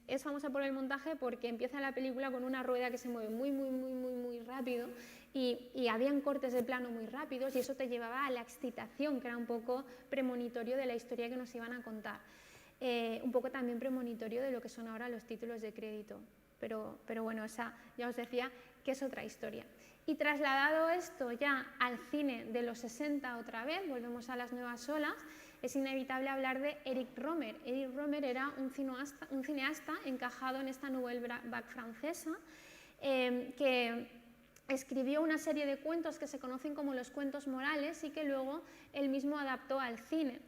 [SPEAKER 1] Es famosa por el montaje porque empieza la película con una rueda que se mueve muy rápido y habían cortes de plano muy rápidos y eso te llevaba a la excitación, que era un poco premonitorio de la historia que nos iban a contar. Un poco también premonitorio de lo que son ahora los títulos de crédito. Pero bueno, esa ya os decía que es otra historia. Y trasladado esto ya al cine de los 60 otra vez, volvemos a las nuevas olas, es inevitable hablar de Eric Rohmer. Eric Rohmer era un cineasta encajado en esta nouvelle vague francesa, que escribió una serie de cuentos que se conocen como los cuentos morales y que luego él mismo adaptó al cine.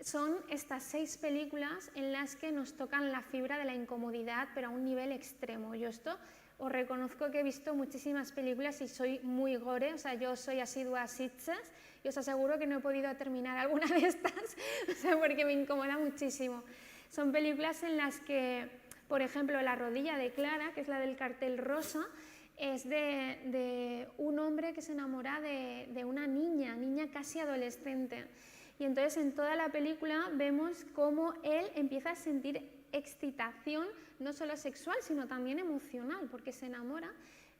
[SPEAKER 1] Son estas 6 películas en las que nos tocan la fibra de la incomodidad, pero a un nivel extremo. Yo esto os reconozco que he visto muchísimas películas y soy muy gore, o sea, yo soy asidua a Sitges y os aseguro que no he podido terminar alguna de estas, o sea, porque me incomoda muchísimo. Son películas en las que, por ejemplo, La rodilla de Clara, que es la del cartel rosa, es de un hombre que se enamora de una niña casi adolescente. Y entonces en toda la película vemos cómo él empieza a sentir excitación, no solo sexual, sino también emocional, porque se enamora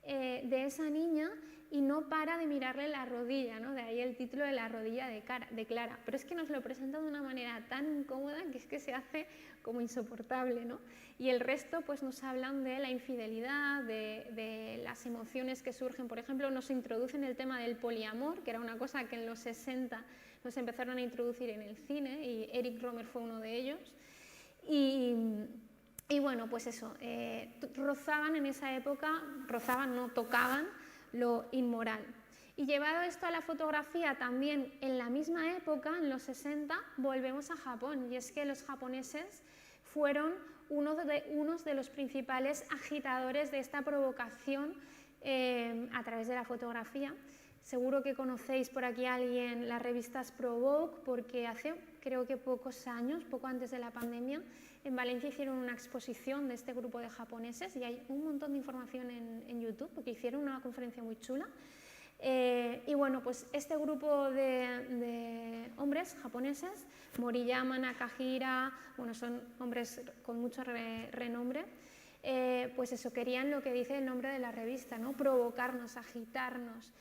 [SPEAKER 1] de esa niña y no para de mirarle la rodilla, ¿no? De ahí el título de La rodilla de Clara. Pero es que nos lo presenta de una manera tan incómoda que es que se hace como insoportable, ¿no? Y el resto pues nos hablan de la infidelidad, de las emociones que surgen. Por ejemplo, nos introducen el tema del poliamor, que era una cosa que en los 60 nos empezaron a introducir en el cine y Eric Rohmer fue uno de ellos. Y bueno, pues eso, rozaban en esa época, no tocaban lo inmoral. Y llevado esto a la fotografía también en la misma época, en los 60, volvemos a Japón. Y es que los japoneses fueron unos de los principales agitadores de esta provocación a través de la fotografía. Seguro que conocéis por aquí a alguien las revistas Provoke, porque hace creo que pocos años, poco antes de la pandemia, en Valencia hicieron una exposición de este grupo de japoneses y hay un montón de información en YouTube, porque hicieron una conferencia muy chula. Y bueno, pues este grupo de hombres japoneses, Moriyama, Nakahira, bueno, son hombres con mucho renombre, pues eso, querían lo que dice el nombre de la revista, ¿no? Provocarnos, agitarnos,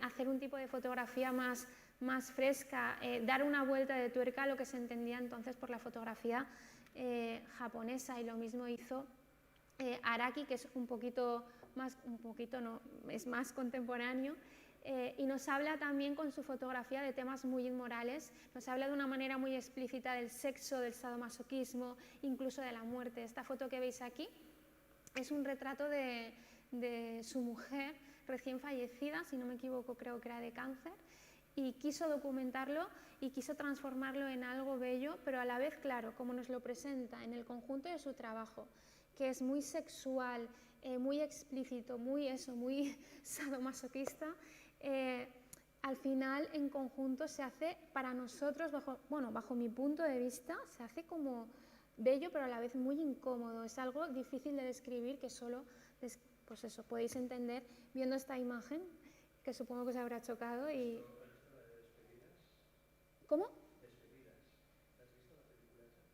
[SPEAKER 1] hacer un tipo de fotografía más fresca, dar una vuelta de tuerca a lo que se entendía entonces por la fotografía japonesa, y lo mismo hizo Araki, que es es más contemporáneo, y nos habla también con su fotografía de temas muy inmorales, nos habla de una manera muy explícita del sexo, del sadomasoquismo, incluso de la muerte. Esta foto que veis aquí es un retrato de su mujer recién fallecida, si no me equivoco creo que era de cáncer, y quiso documentarlo y quiso transformarlo en algo bello, pero a la vez, claro, como nos lo presenta en el conjunto de su trabajo, que es muy sexual, muy explícito, muy sadomasoquista, al final en conjunto se hace para nosotros, bajo mi punto de vista, se hace como bello pero a la vez muy incómodo. Es algo difícil de describir que solo pues eso, podéis entender viendo esta imagen, que supongo que os habrá chocado. Y... ¿Cómo?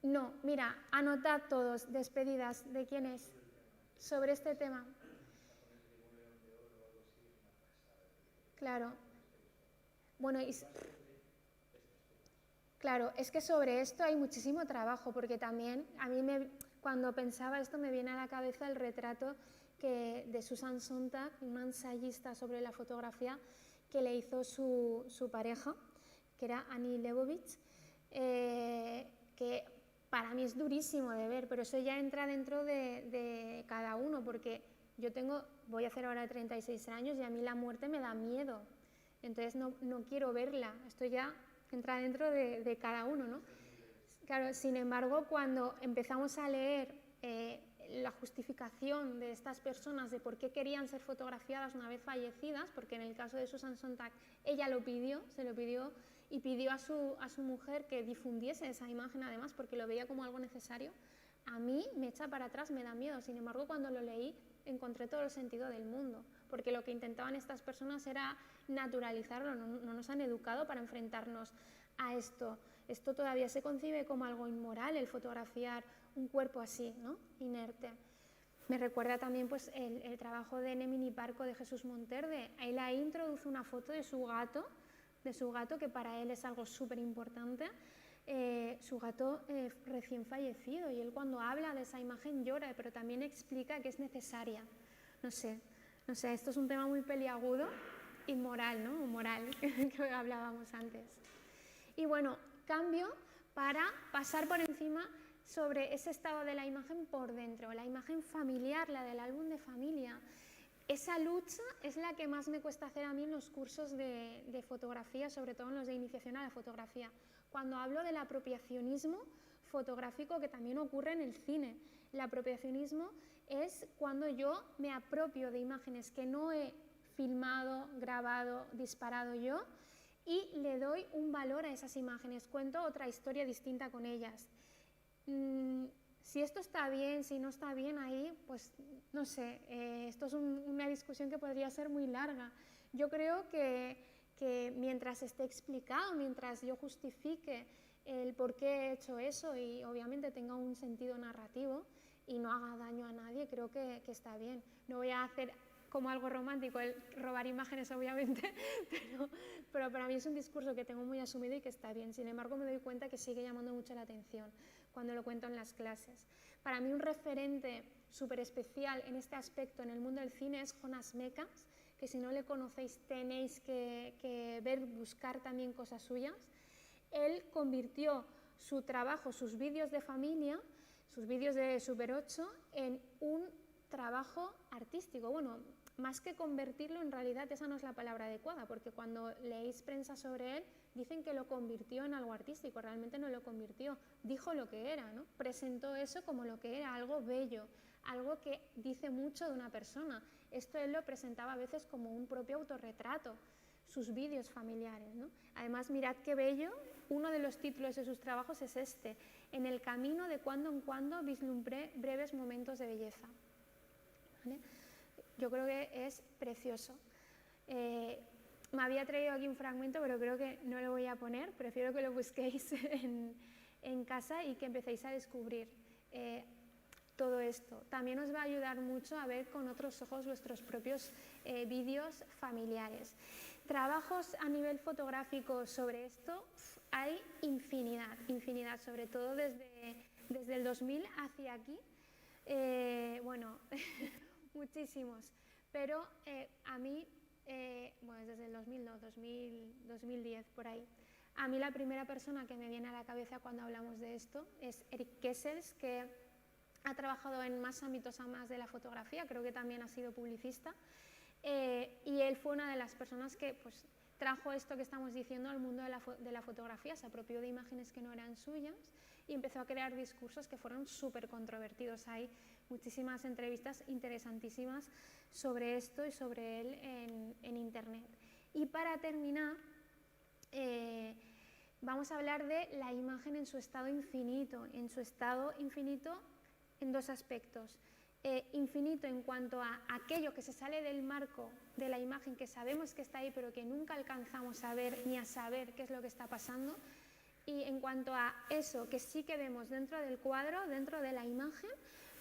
[SPEAKER 1] No, mira, anotad todos, Despedidas, ¿de quién es? Sobre este tema. Claro. Bueno, claro, es que sobre esto hay muchísimo trabajo, porque también a mí cuando pensaba esto me viene a la cabeza el retrato de Susan Sontag, una ensayista sobre la fotografía, que le hizo su pareja, que era Annie Leibovitz, que para mí es durísimo de ver, pero eso ya entra dentro de cada uno, porque voy a hacer ahora 36 años y a mí la muerte me da miedo, entonces no quiero verla, esto ya entra dentro de cada uno, ¿no? Claro, sin embargo, cuando empezamos a leer la justificación de estas personas de por qué querían ser fotografiadas una vez fallecidas, porque en el caso de Susan Sontag ella se lo pidió y pidió a su mujer que difundiese esa imagen, además porque lo veía como algo necesario, a mí me echa para atrás, me da miedo. Sin embargo, cuando lo leí encontré todo el sentido del mundo, porque lo que intentaban estas personas era naturalizarlo, no nos han educado para enfrentarnos a esto. Esto todavía se concibe como algo inmoral, el fotografiar un cuerpo así, ¿no? Inerte. Me recuerda también pues, el trabajo de Nemini Parco de Jesús Monterde. Él ahí introduce una foto de su gato que para él es algo súper importante. Su gato recién fallecido, y él cuando habla de esa imagen llora, pero también explica que es necesaria. No sé, esto es un tema muy peliagudo y moral, ¿no? O moral, que hablábamos antes. Y bueno, cambio para pasar por encima sobre ese estado de la imagen por dentro, la imagen familiar, la del álbum de familia. Esa lucha es la que más me cuesta hacer a mí en los cursos de fotografía, sobre todo en los de iniciación a la fotografía. Cuando hablo del apropiacionismo fotográfico, que también ocurre en el cine. El apropiacionismo es cuando yo me apropio de imágenes que no he filmado, grabado, disparado yo, y le doy un valor a esas imágenes, cuento otra historia distinta con ellas. Si esto está bien, si no está bien ahí, pues no sé, esto es una discusión que podría ser muy larga. Yo creo que mientras esté explicado, mientras yo justifique el por qué he hecho eso y obviamente tenga un sentido narrativo y no haga daño a nadie, creo que está bien. No voy a hacer como algo romántico el robar imágenes, obviamente, pero para mí es un discurso que tengo muy asumido y que está bien. Sin embargo, me doy cuenta que sigue llamando mucho la atención cuando lo cuento en las clases. Para mí un referente súper especial en este aspecto en el mundo del cine es Jonas Mekas, que si no le conocéis tenéis que ver, buscar también cosas suyas. Él convirtió su trabajo, sus vídeos de familia, sus vídeos de Super 8, en un trabajo artístico. Bueno, más que convertirlo, en realidad esa no es la palabra adecuada, porque cuando leéis prensa sobre él, dicen que lo convirtió en algo artístico, realmente no lo convirtió, dijo lo que era, ¿no? Presentó eso como lo que era, algo bello, algo que dice mucho de una persona. Esto él lo presentaba a veces como un propio autorretrato, sus vídeos familiares, ¿no? Además, mirad qué bello, uno de los títulos de sus trabajos es este: En el camino de cuando en cuando vislumbré breves momentos de belleza. ¿Vale? Yo creo que es precioso. Me había traído aquí un fragmento, pero creo que no lo voy a poner. Prefiero que lo busquéis en casa y que empecéis a descubrir todo esto. También os va a ayudar mucho a ver con otros ojos vuestros propios vídeos familiares. Trabajos a nivel fotográfico sobre esto hay infinidad, sobre todo desde el 2000 hacia aquí. Bueno, muchísimos, pero a mí, bueno, desde el 2000, no, 2010, por ahí. A mí la primera persona que me viene a la cabeza cuando hablamos de esto es Eric Kessels, que ha trabajado en más ámbitos además de la fotografía, creo que también ha sido publicista, y él fue una de las personas que pues, trajo esto que estamos diciendo al mundo de la fotografía, se apropió de imágenes que no eran suyas y empezó a crear discursos que fueron súper controvertidos. Hay muchísimas entrevistas interesantísimas sobre esto y sobre él en Internet. Y para terminar, vamos a hablar de la imagen en su estado infinito, en dos aspectos. Infinito en cuanto a aquello que se sale del marco de la imagen, que sabemos que está ahí pero que nunca alcanzamos a ver ni a saber qué es lo que está pasando, y en cuanto a eso que sí que vemos dentro del cuadro, dentro de la imagen,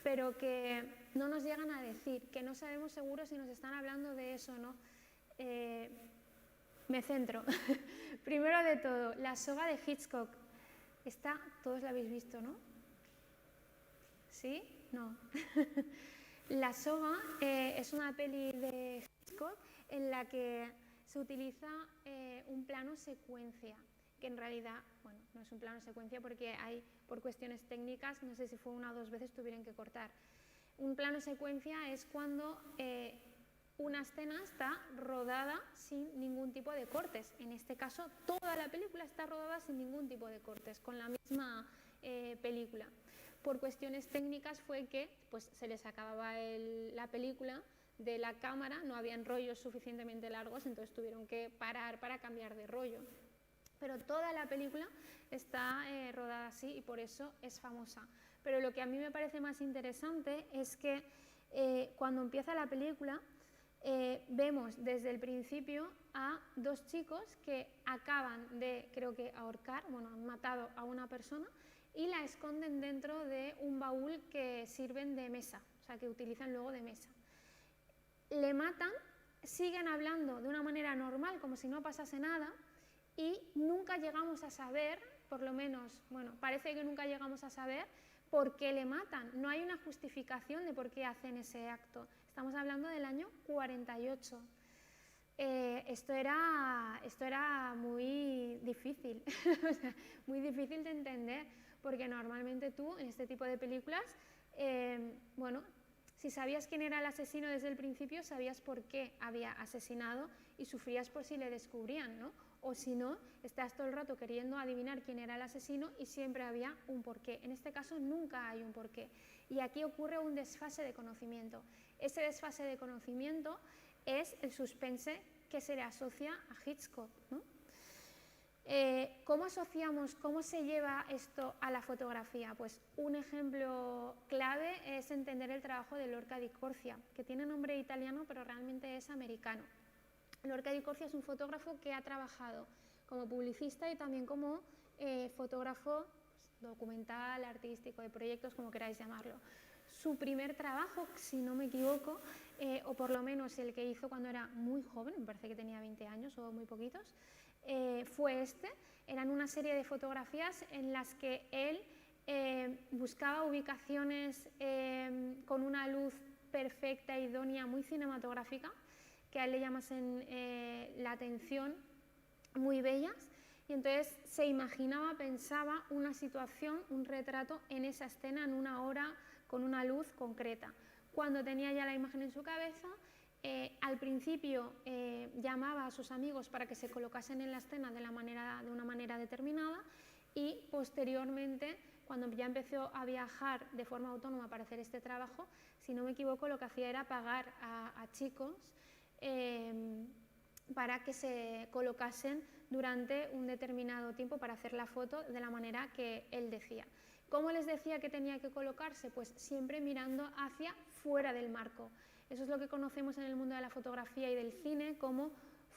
[SPEAKER 1] pero que no nos llegan a decir, que no sabemos seguro si nos están hablando de eso o no. Me centro. Primero de todo, La soga de Hitchcock. Esta, todos la habéis visto, ¿no? ¿Sí? No. La soga es una peli de Hitchcock en la que se utiliza un plano secuencia, que en realidad, bueno, no es un plano secuencia porque hay, por cuestiones técnicas, no sé si fue una o dos veces, tuvieron que cortar. Un plano secuencia es cuando una escena está rodada sin ningún tipo de cortes. En este caso, toda la película está rodada sin ningún tipo de cortes, con la misma película. Por cuestiones técnicas fue que pues, se les acababa la película de la cámara, no habían rollos suficientemente largos, entonces tuvieron que parar para cambiar de rollo. Pero toda la película está rodada así y por eso es famosa. Pero lo que a mí me parece más interesante es que cuando empieza la película vemos desde el principio a dos chicos que acaban de, creo que ahorcar, bueno, han matado a una persona y la esconden dentro de un baúl que sirven de mesa. O o sea, que utilizan luego de mesa. Le matan, siguen hablando de una manera normal, como si no pasase nada, y nunca llegamos a saber, por lo menos, bueno, parece que nunca llegamos a saber por qué le matan. No hay una justificación de por qué hacen ese acto. Estamos hablando del año 48. Esto era muy difícil, muy difícil de entender, porque normalmente tú, en este tipo de películas, bueno, si sabías quién era el asesino desde el principio, sabías por qué había asesinado y sufrías por si le descubrían, ¿no? O si no, estás todo el rato queriendo adivinar quién era el asesino y siempre había un porqué. En este caso nunca hay un porqué. Y aquí ocurre un desfase de conocimiento. Ese desfase de conocimiento es el suspense que se le asocia a Hitchcock, ¿no? ¿Cómo asociamos, cómo se lleva esto a la fotografía? Pues un ejemplo clave es entender el trabajo de Lorca di Corsia, que tiene nombre italiano pero realmente es americano. Lorca di Corsia es un fotógrafo que ha trabajado como publicista y también como fotógrafo documental, artístico, de proyectos, como queráis llamarlo. Su primer trabajo, si no me equivoco, o por lo menos el que hizo cuando era muy joven, me parece que tenía 20 años o muy poquitos, fue este. Eran una serie de fotografías en las que él buscaba ubicaciones con una luz perfecta, idónea, muy cinematográfica, que a él le llamasen la atención, muy bellas, y entonces se imaginaba, pensaba una situación, un retrato en esa escena, en una hora, con una luz concreta. Cuando tenía ya la imagen en su cabeza, al principio llamaba a sus amigos para que se colocasen en la escena de una manera determinada, y posteriormente, cuando ya empezó a viajar de forma autónoma para hacer este trabajo, si no me equivoco, lo que hacía era pagar a chicos para que se colocasen durante un determinado tiempo para hacer la foto de la manera que él decía. ¿Cómo les decía que tenía que colocarse? Pues siempre mirando hacia fuera del marco. Eso es lo que conocemos en el mundo de la fotografía y del cine como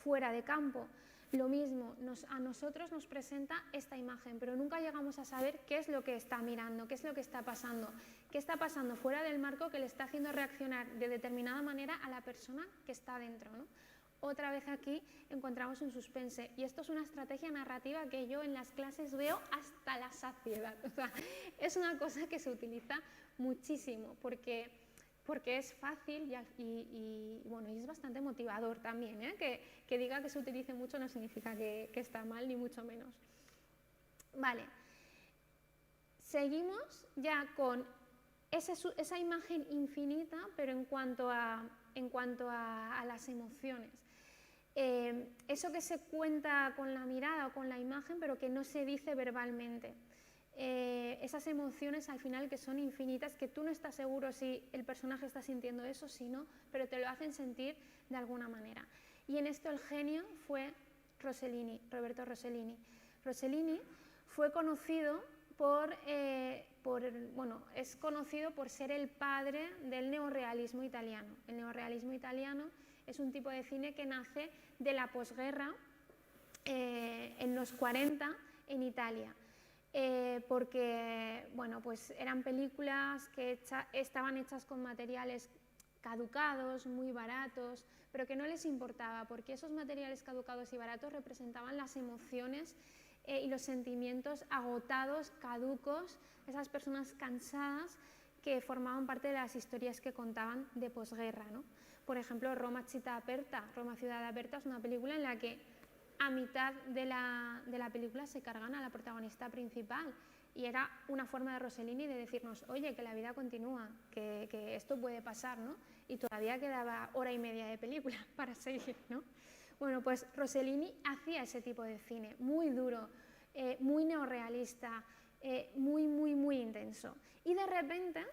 [SPEAKER 1] fuera de campo. Lo mismo, a nosotros nos presenta esta imagen, pero nunca llegamos a saber qué es lo que está mirando, qué es lo que está pasando fuera del marco que le está haciendo reaccionar de determinada manera a la persona que está dentro, ¿no? Otra vez aquí encontramos un suspense, y esto es una estrategia narrativa que yo en las clases veo hasta la saciedad. O sea, es una cosa que se utiliza muchísimo porque es fácil y bueno, y es bastante motivador también, ¿eh? Que diga que se utilice mucho no significa que está mal, ni mucho menos. Vale, seguimos ya con esa imagen infinita, pero en cuanto a las emociones. Eso que se cuenta con la mirada o con la imagen, pero que no se dice verbalmente. Esas emociones al final que son infinitas, que tú no estás seguro si el personaje está sintiendo eso, si no, pero te lo hacen sentir de alguna manera. Y en esto el genio fue Rossellini, Roberto Rossellini. Rossellini fue conocido es conocido por ser el padre del neorrealismo italiano. El neorrealismo italiano es un tipo de cine que nace de la posguerra en los 40 en Italia. Porque bueno, pues eran películas que estaban hechas con materiales caducados, muy baratos, pero que no les importaba, porque esos materiales caducados y baratos representaban las emociones y los sentimientos agotados, caducos, esas personas cansadas que formaban parte de las historias que contaban de posguerra, ¿no? Por ejemplo, Roma città aperta, Roma ciudad aperta, es una película en la que a mitad de la película se cargan a la protagonista principal, y era una forma de Rossellini de decirnos, oye, que la vida continúa, que esto puede pasar, ¿no? Y todavía quedaba hora y media de película para seguir, ¿no? Bueno, pues Rossellini hacía ese tipo de cine, muy duro, muy neorrealista, muy intenso. Y de repente,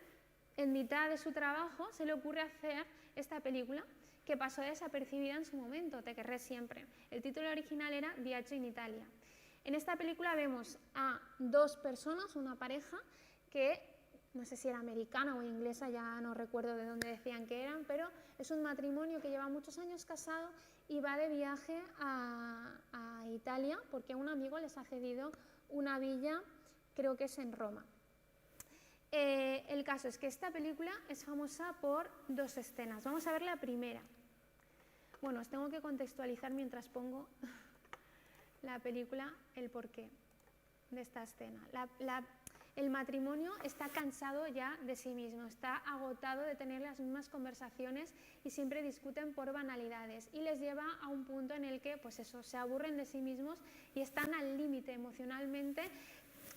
[SPEAKER 1] en mitad de su trabajo, se le ocurre hacer esta película que pasó desapercibida en su momento, Te querré siempre. El título original era Viaggio in Italia. En esta película vemos a dos personas, una pareja, que no sé si era americana o inglesa, ya no recuerdo de dónde decían que eran, pero es un matrimonio que lleva muchos años casado y va de viaje a Italia porque un amigo les ha cedido una villa, creo que es en Roma. El caso es que esta película es famosa por dos escenas. Vamos a ver la primera. Bueno, os tengo que contextualizar mientras pongo la película el porqué de esta escena. El matrimonio está cansado ya de sí mismo, está agotado de tener las mismas conversaciones y siempre discuten por banalidades y les lleva a un punto en el que pues eso, se aburren de sí mismos y están al límite emocionalmente.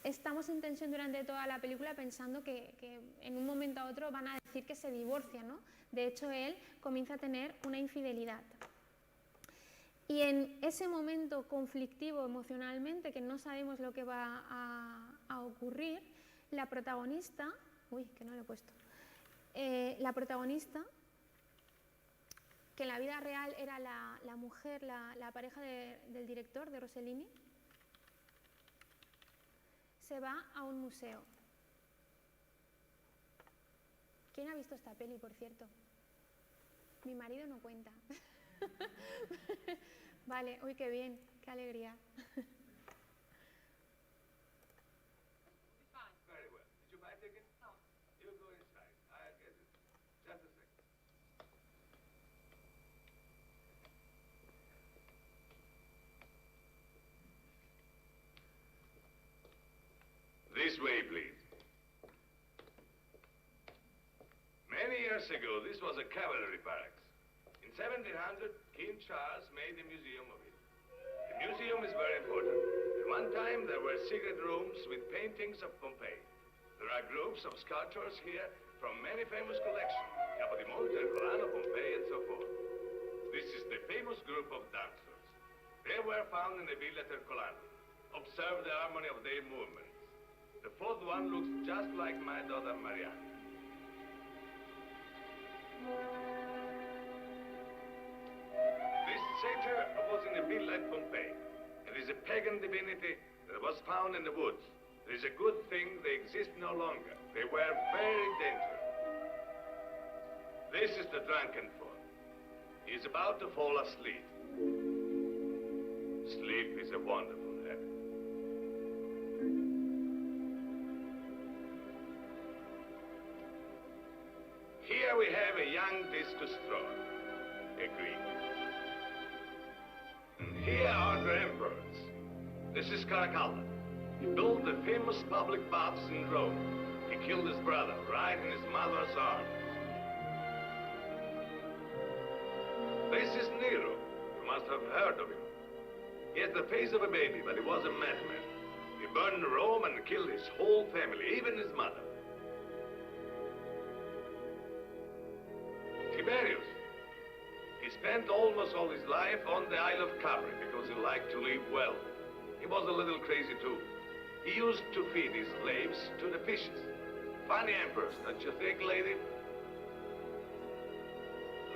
[SPEAKER 1] Estamos en tensión durante toda la película pensando que en un momento a otro van a decir que se divorcian, ¿no? De hecho, él comienza a tener una infidelidad. Y en ese momento conflictivo emocionalmente, que no sabemos lo que va a ocurrir, la protagonista, la protagonista, que en la vida real era la mujer, la pareja del director, de Rossellini, se va a un museo. ¿Quién ha visto esta peli, por cierto? Mi marido no cuenta. Vale, uy, qué bien, qué alegría.
[SPEAKER 5] Very well. Did you buy a ticket? No. You go inside. I'll get it. Just a second. This way, please. Many years ago, this was a cavalry barracks. In 1700, King Charles made a museum of it. The museum is very important. At one time, there were secret rooms with paintings of Pompeii. There are groups of sculptures here from many famous collections, Capodimonte, Colano, Pompeii, and so forth. This is the famous group of dancers. They were found in the villa Tercolano. Observe the harmony of their movements. The fourth one looks just like my daughter Marianne. This satyr was in a villa at Pompeii. It is a pagan divinity that was found in the woods. It is a good thing they exist no longer. They were very dangerous. This is the drunken fool. He is about to fall asleep. Sleep is a wonderful habit. Here we have a young discus thrower, a Greek. And here are the emperors. This is Caracalla. He built the famous public baths in Rome. He killed his brother right in his mother's arms. This is Nero. You must have heard of him. He has the face of a baby, but he was a madman. He burned Rome and killed his whole family, even his mother. Tiberius. He spent almost all his life on the Isle of Capri because he liked to live well. He was a little crazy too. He used to feed his slaves to the fishes. Funny emperors, don't you think, lady?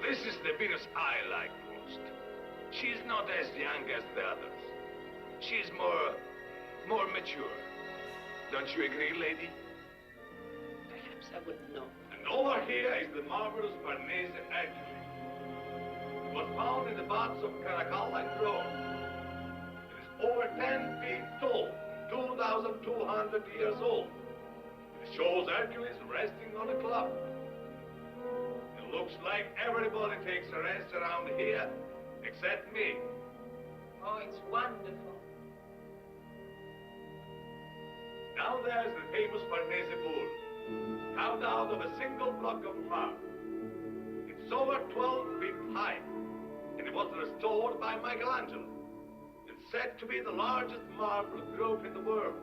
[SPEAKER 5] This is the Venus I like most. She's not as young as the others. She's more mature. Don't you agree, lady?
[SPEAKER 6] Perhaps I wouldn't know.
[SPEAKER 5] And over here is the marvelous Farnese Hercules. It was found in the baths of Caracalla and Rome. It is over 10 feet tall, 2,200 years old. It shows Hercules resting on a club. It looks like everybody takes a rest around here, except me.
[SPEAKER 6] Oh, it's wonderful.
[SPEAKER 5] Now there's the famous Farnese Bull, carved out of a single block of marble. It's over 12 feet high, and it was restored by Michelangelo. It's said to be the largest marble group in the world.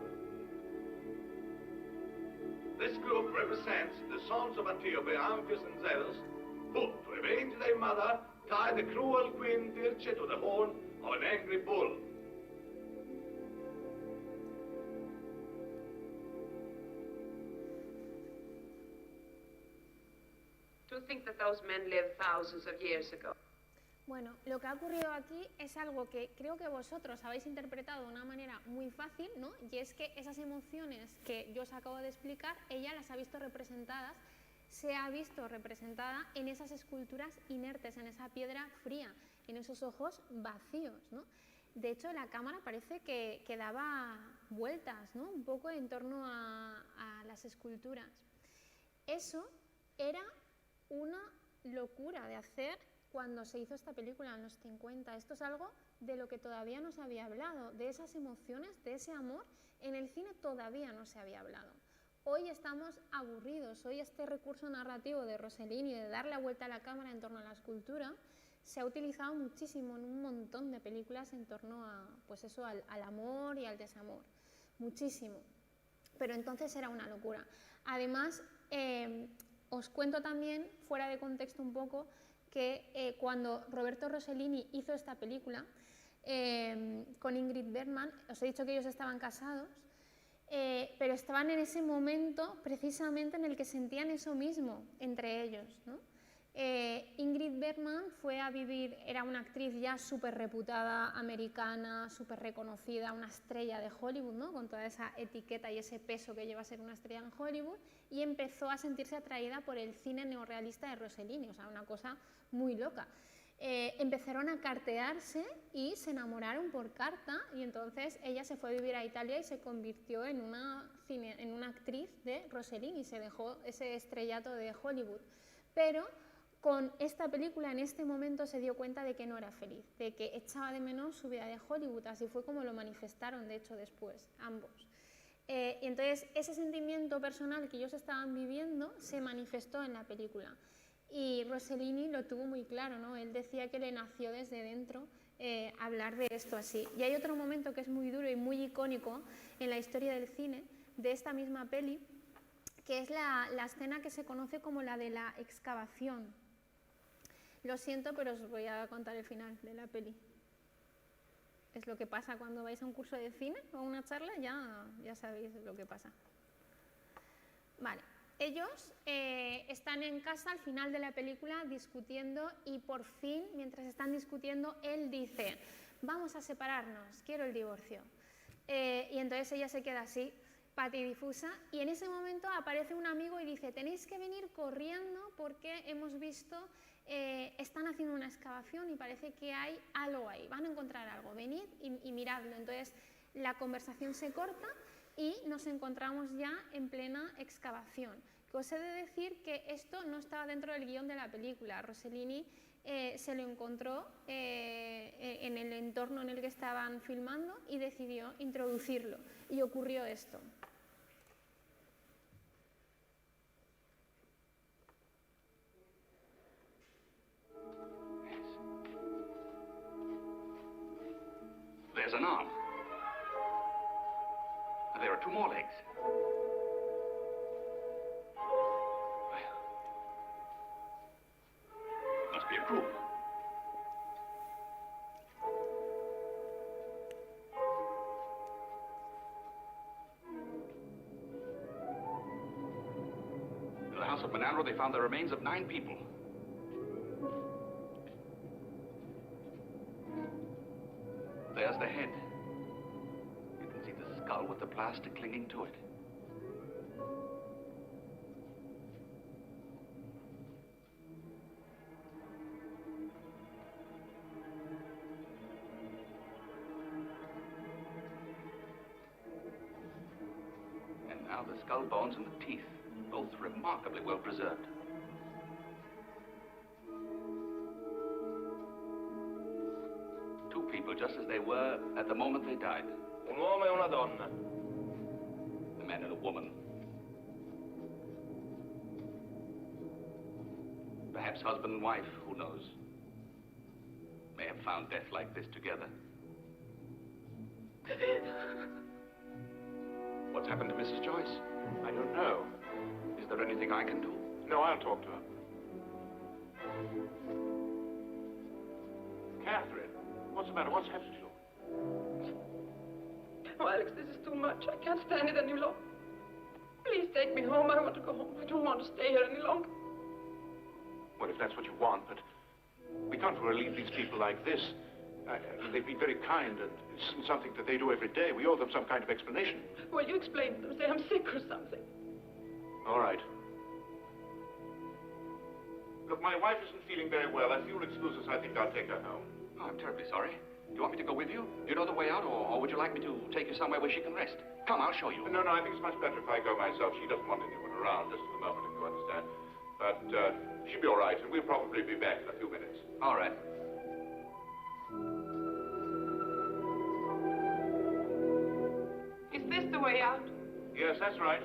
[SPEAKER 5] This group represents the sons of Antiope, Amphius and Zeus, who, to avenge their mother, tied the cruel queen Dirce to the horn of an angry bull.
[SPEAKER 6] To think that those men lived thousands of years ago.
[SPEAKER 1] Bueno, lo que ha ocurrido aquí es algo que creo que vosotros habéis interpretado de una manera muy fácil, ¿no? Y es que esas emociones que yo os acabo de explicar, ella las ha visto representadas, se ha visto representada en esas esculturas inertes, en esa piedra fría, en esos ojos vacíos, ¿no? De hecho, la cámara parece que daba vueltas, ¿no? Un poco en torno a las esculturas. Eso era una locura de hacer cuando se hizo esta película en los 50. Esto es algo de lo que todavía no se había hablado, de esas emociones, de ese amor, en el cine todavía no se había hablado. Hoy estamos aburridos, hoy este recurso narrativo de Rossellini de dar la vuelta a la cámara en torno a la escultura se ha utilizado muchísimo en un montón de películas en torno a, pues eso, al amor y al desamor, muchísimo. Pero entonces era una locura. Además, os cuento también, fuera de contexto un poco, que cuando Roberto Rossellini hizo esta película con Ingrid Bergman, os he dicho que ellos estaban casados, pero estaban en ese momento precisamente en el que sentían eso mismo entre ellos, ¿no? Ingrid Bergman fue a vivir, era una actriz ya súper reputada, americana, súper reconocida, una estrella de Hollywood, ¿no? Con toda esa etiqueta y ese peso que lleva a ser una estrella en Hollywood, y empezó a sentirse atraída por el cine neorrealista de Rossellini, o sea, una cosa muy loca. Empezaron a cartearse y se enamoraron por carta, y entonces ella se fue a vivir a Italia y se convirtió en una actriz de Rossellini, se dejó ese estrellato de Hollywood. Pero con esta película en este momento se dio cuenta de que no era feliz, de que echaba de menos su vida de Hollywood, así fue como lo manifestaron de hecho después, ambos. Y entonces ese sentimiento personal que ellos estaban viviendo se manifestó en la película. Y Rossellini lo tuvo muy claro, ¿no? Él decía que le nació desde dentro hablar de esto así. Y hay otro momento que es muy duro y muy icónico en la historia del cine, de esta misma peli, que es la escena que se conoce como la de la excavación. Lo siento, pero os voy a contar el final de la peli. Es lo que pasa cuando vais a un curso de cine o a una charla, ya sabéis lo que pasa. Vale. Ellos están en casa al final de la película discutiendo y por fin, mientras están discutiendo, él dice, vamos a separarnos, quiero el divorcio. Y entonces ella se queda así, patidifusa, y en ese momento aparece un amigo y dice, tenéis que venir corriendo porque hemos visto, están haciendo una excavación y parece que hay algo ahí, van a encontrar algo, venid y miradlo. Entonces la conversación se corta y nos encontramos ya en plena excavación. Que os he de decir que esto no estaba dentro del guión de la película. Rossellini se lo encontró en el entorno en el que estaban filmando y decidió introducirlo. Y ocurrió esto.
[SPEAKER 3] There's an arm. And there are two more legs. Well, must be a group. In the house of Menandro, they found the remains of 9 people. There's the head. You can see the skull with the plaster clinging to it. And now the skull bones and the teeth, both remarkably well preserved. People just as they were at the moment they died.
[SPEAKER 5] Un uomo e una donna.
[SPEAKER 3] A man and a woman. Perhaps husband and wife, who knows? May have found death like this together. What's happened to Mrs. Joyce?
[SPEAKER 7] I don't know.
[SPEAKER 3] Is there anything I can do?
[SPEAKER 7] No, I'll talk to her. Catherine, what's the matter? What's happened to you?
[SPEAKER 6] Oh, Alex, this is too much. I can't stand it any longer. Please take me home. I want to go home. I don't want to stay here any longer.
[SPEAKER 7] Well, if that's what you want, but we can't relieve these people like this. They've been very kind, and it's something that they do every day. We owe them some kind of explanation.
[SPEAKER 6] Well, you explain to them. Say I'm sick or something.
[SPEAKER 7] All right. Look, my wife isn't feeling very well. If you'll excuse us, I think I'll take her home.
[SPEAKER 3] Oh, I'm terribly sorry. Do you want me to go with you? Do you know the way out, or would you like me to take you somewhere where she can rest? Come, I'll show you.
[SPEAKER 7] No, I think it's much better if I go myself. She doesn't want anyone around just for the moment, if you understand. But she'll be all right, and we'll probably be back in a few minutes.
[SPEAKER 3] All right.
[SPEAKER 6] Is this the way out?
[SPEAKER 7] Yes, that's right.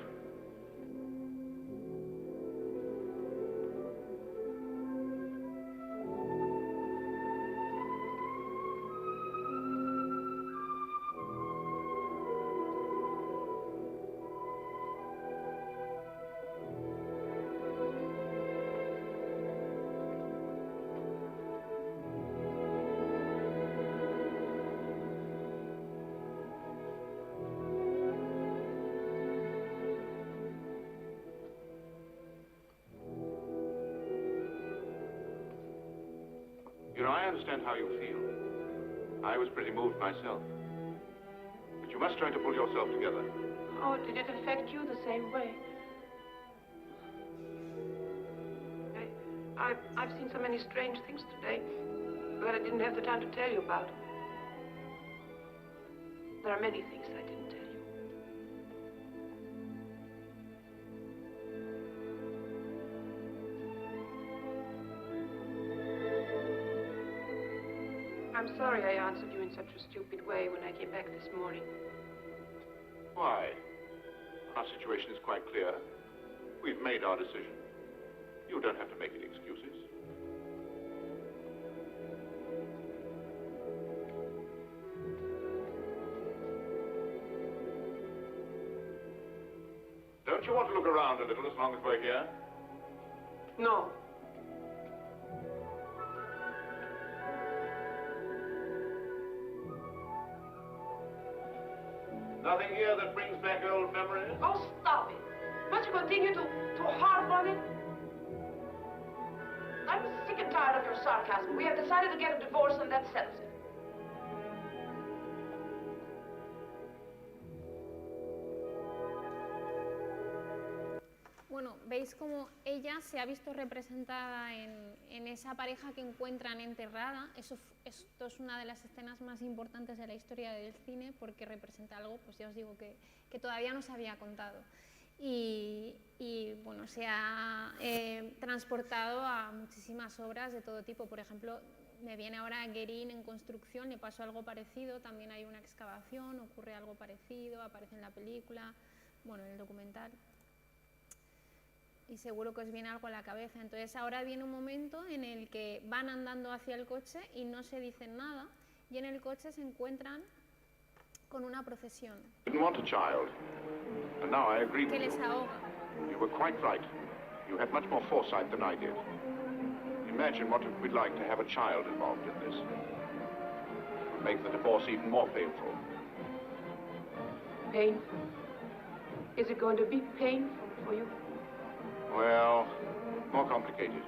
[SPEAKER 7] You know, I understand how you feel. I was pretty moved myself. But you must try to pull yourself together.
[SPEAKER 6] Oh, did it affect you the same way? I've seen so many strange things today that I didn't have the time to tell you about. There are many things I didn't tell you. I'm sorry I answered you in such a stupid way when I came back this morning.
[SPEAKER 7] Why? Our situation is quite clear. We've made our decision. You don't have to make any excuses. Don't you want to look around a little as long as we're here?
[SPEAKER 6] No.
[SPEAKER 7] Nothing here that brings back old memories?
[SPEAKER 6] Oh, stop it. Must you continue to harp on it? I'm sick and tired of your sarcasm. We have decided to get a divorce and that settles it.
[SPEAKER 1] Bueno, veis cómo ella se ha visto representada en esa pareja que encuentran enterrada. Esto es una de las escenas más importantes de la historia del cine porque representa algo, pues ya os digo, que todavía no se había contado. Y bueno, se ha transportado a muchísimas obras de todo tipo. Por ejemplo, me viene ahora Guérin en construcción, le pasó algo parecido, también hay una excavación, ocurre algo parecido, aparece en la película, bueno, en el documental. Y seguro que os viene algo a la cabeza. Entonces ahora viene un momento en el que van andando hacia el coche y no se dicen nada, y en el coche se encuentran con una procesión
[SPEAKER 7] Didn't want a child. And now I agree
[SPEAKER 1] que
[SPEAKER 7] with
[SPEAKER 1] les
[SPEAKER 7] you.
[SPEAKER 1] ahoga.
[SPEAKER 7] You were quite right. You had much more foresight than I did. Imagine what it would be like to have a child involved in this. It would make the divorce even more painful.
[SPEAKER 6] Painful? Is it going to be painful for you?
[SPEAKER 7] Well, more complicated.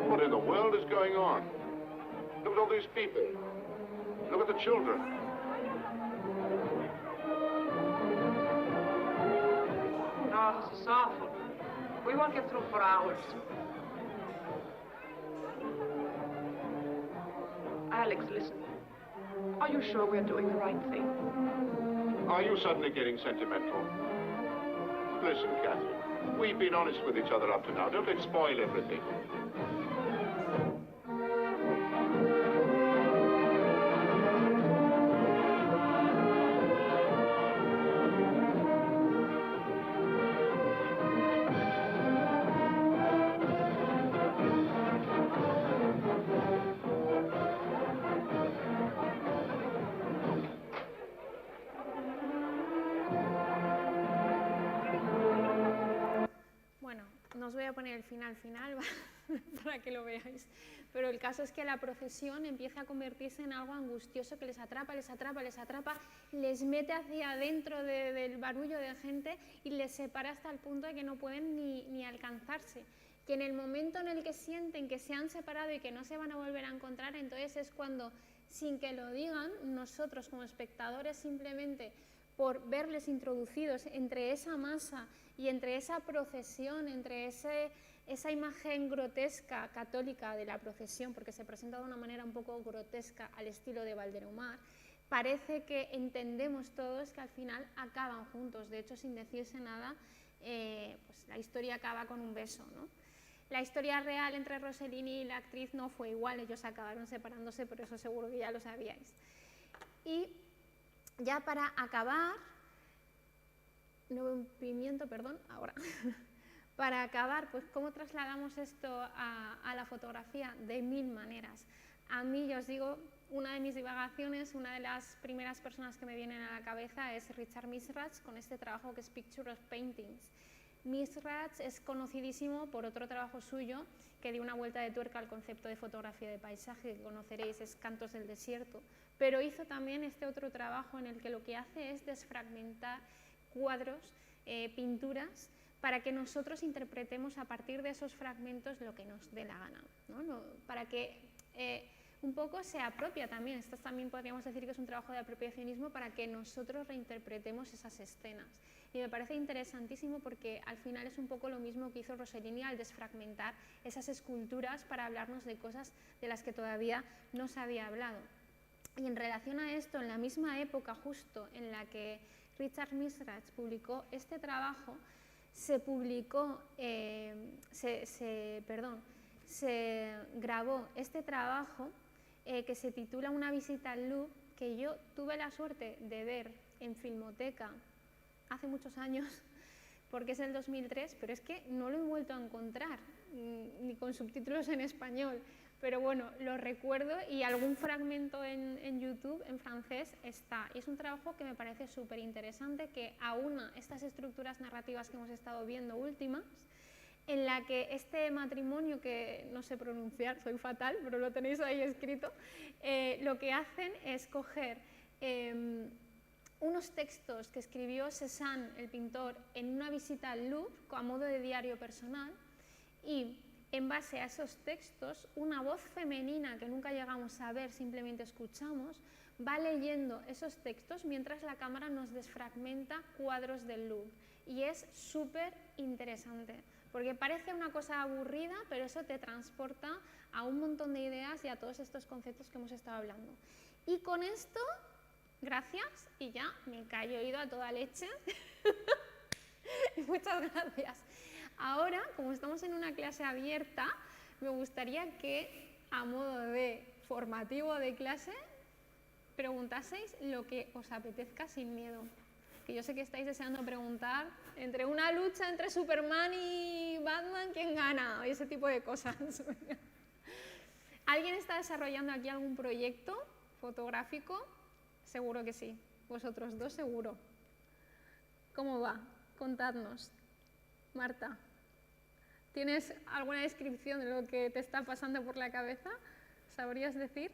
[SPEAKER 7] What in the world is going on? Look at all these people. Look at the children.
[SPEAKER 6] Oh, this is awful. We won't get through for hours. Alex, listen. Are you sure we're doing the right thing?
[SPEAKER 7] Are you suddenly getting sentimental? Listen, Catherine, we've been honest with each other up to now. Don't let's spoil everything.
[SPEAKER 1] poner el final para que lo veáis. Pero el caso es que la procesión empieza a convertirse en algo angustioso que les atrapa, les mete hacia adentro del barullo de gente y les separa hasta el punto de que no pueden ni alcanzarse. Que en el momento en el que sienten que se han separado y que no se van a volver a encontrar, entonces es cuando, sin que lo digan, nosotros como espectadores, simplemente por verles introducidos entre esa masa y entre esa procesión, entre esa imagen grotesca católica de la procesión, porque se presenta de una manera un poco grotesca al estilo de Valderomar, parece que entendemos todos que al final acaban juntos. De hecho, sin decirse nada, pues la historia acaba con un beso, ¿no? La historia real entre Rossellini y la actriz no fue igual, ellos acabaron separándose, pero eso seguro que ya lo sabíais. Y ya para acabar, ahora. Para acabar, pues ¿cómo trasladamos esto a la fotografía? De mil maneras. A mí, ya os digo, una de mis divagaciones, una de las primeras personas que me vienen a la cabeza es Richard Misrach con este trabajo que es Picture of Paintings. Misrach es conocidísimo por otro trabajo suyo que dio una vuelta de tuerca al concepto de fotografía de paisaje, que conoceréis, es Cantos del Desierto, pero hizo también este otro trabajo en el que lo que hace es desfragmentar cuadros, pinturas, para que nosotros interpretemos a partir de esos fragmentos lo que nos dé la gana, ¿no? Para que un poco se apropia también, esto también podríamos decir que es un trabajo de apropiacionismo para que nosotros reinterpretemos esas escenas. Y me parece interesantísimo porque al final es un poco lo mismo que hizo Rossellini al desfragmentar esas esculturas para hablarnos de cosas de las que todavía no se había hablado. Y en relación a esto, en la misma época justo en la que Richard Misrach publicó este trabajo, se grabó este trabajo que se titula Una visita al Louvre, que yo tuve la suerte de ver en Filmoteca hace muchos años, porque es del 2003, pero es que no lo he vuelto a encontrar, ni con subtítulos en español, pero bueno, lo recuerdo y algún fragmento en YouTube en francés está. Y es un trabajo que me parece súper interesante, que aúna estas estructuras narrativas que hemos estado viendo últimas, en la que este matrimonio, que no sé pronunciar, soy fatal, pero lo tenéis ahí escrito, lo que hacen es coger unos textos que escribió Cézanne, el pintor, en una visita al Louvre, a modo de diario personal, y en base a esos textos, una voz femenina que nunca llegamos a ver, simplemente escuchamos, va leyendo esos textos mientras la cámara nos desfragmenta cuadros del Louvre. Y es súper interesante, porque parece una cosa aburrida, pero eso te transporta a un montón de ideas y a todos estos conceptos que hemos estado hablando. Y con esto, gracias, y ya me callo, he ido a toda leche. Muchas gracias. Ahora, como estamos en una clase abierta, me gustaría que, a modo de formativo de clase, preguntaseis lo que os apetezca sin miedo. Que yo sé que estáis deseando preguntar entre una lucha entre Superman y Batman, ¿quién gana? Y ese tipo de cosas. ¿Alguien está desarrollando aquí algún proyecto fotográfico? Seguro que sí. Vosotros dos seguro. ¿Cómo va? Contadnos. Marta, ¿tienes alguna descripción de lo que te está pasando por la cabeza? ¿Sabrías decir?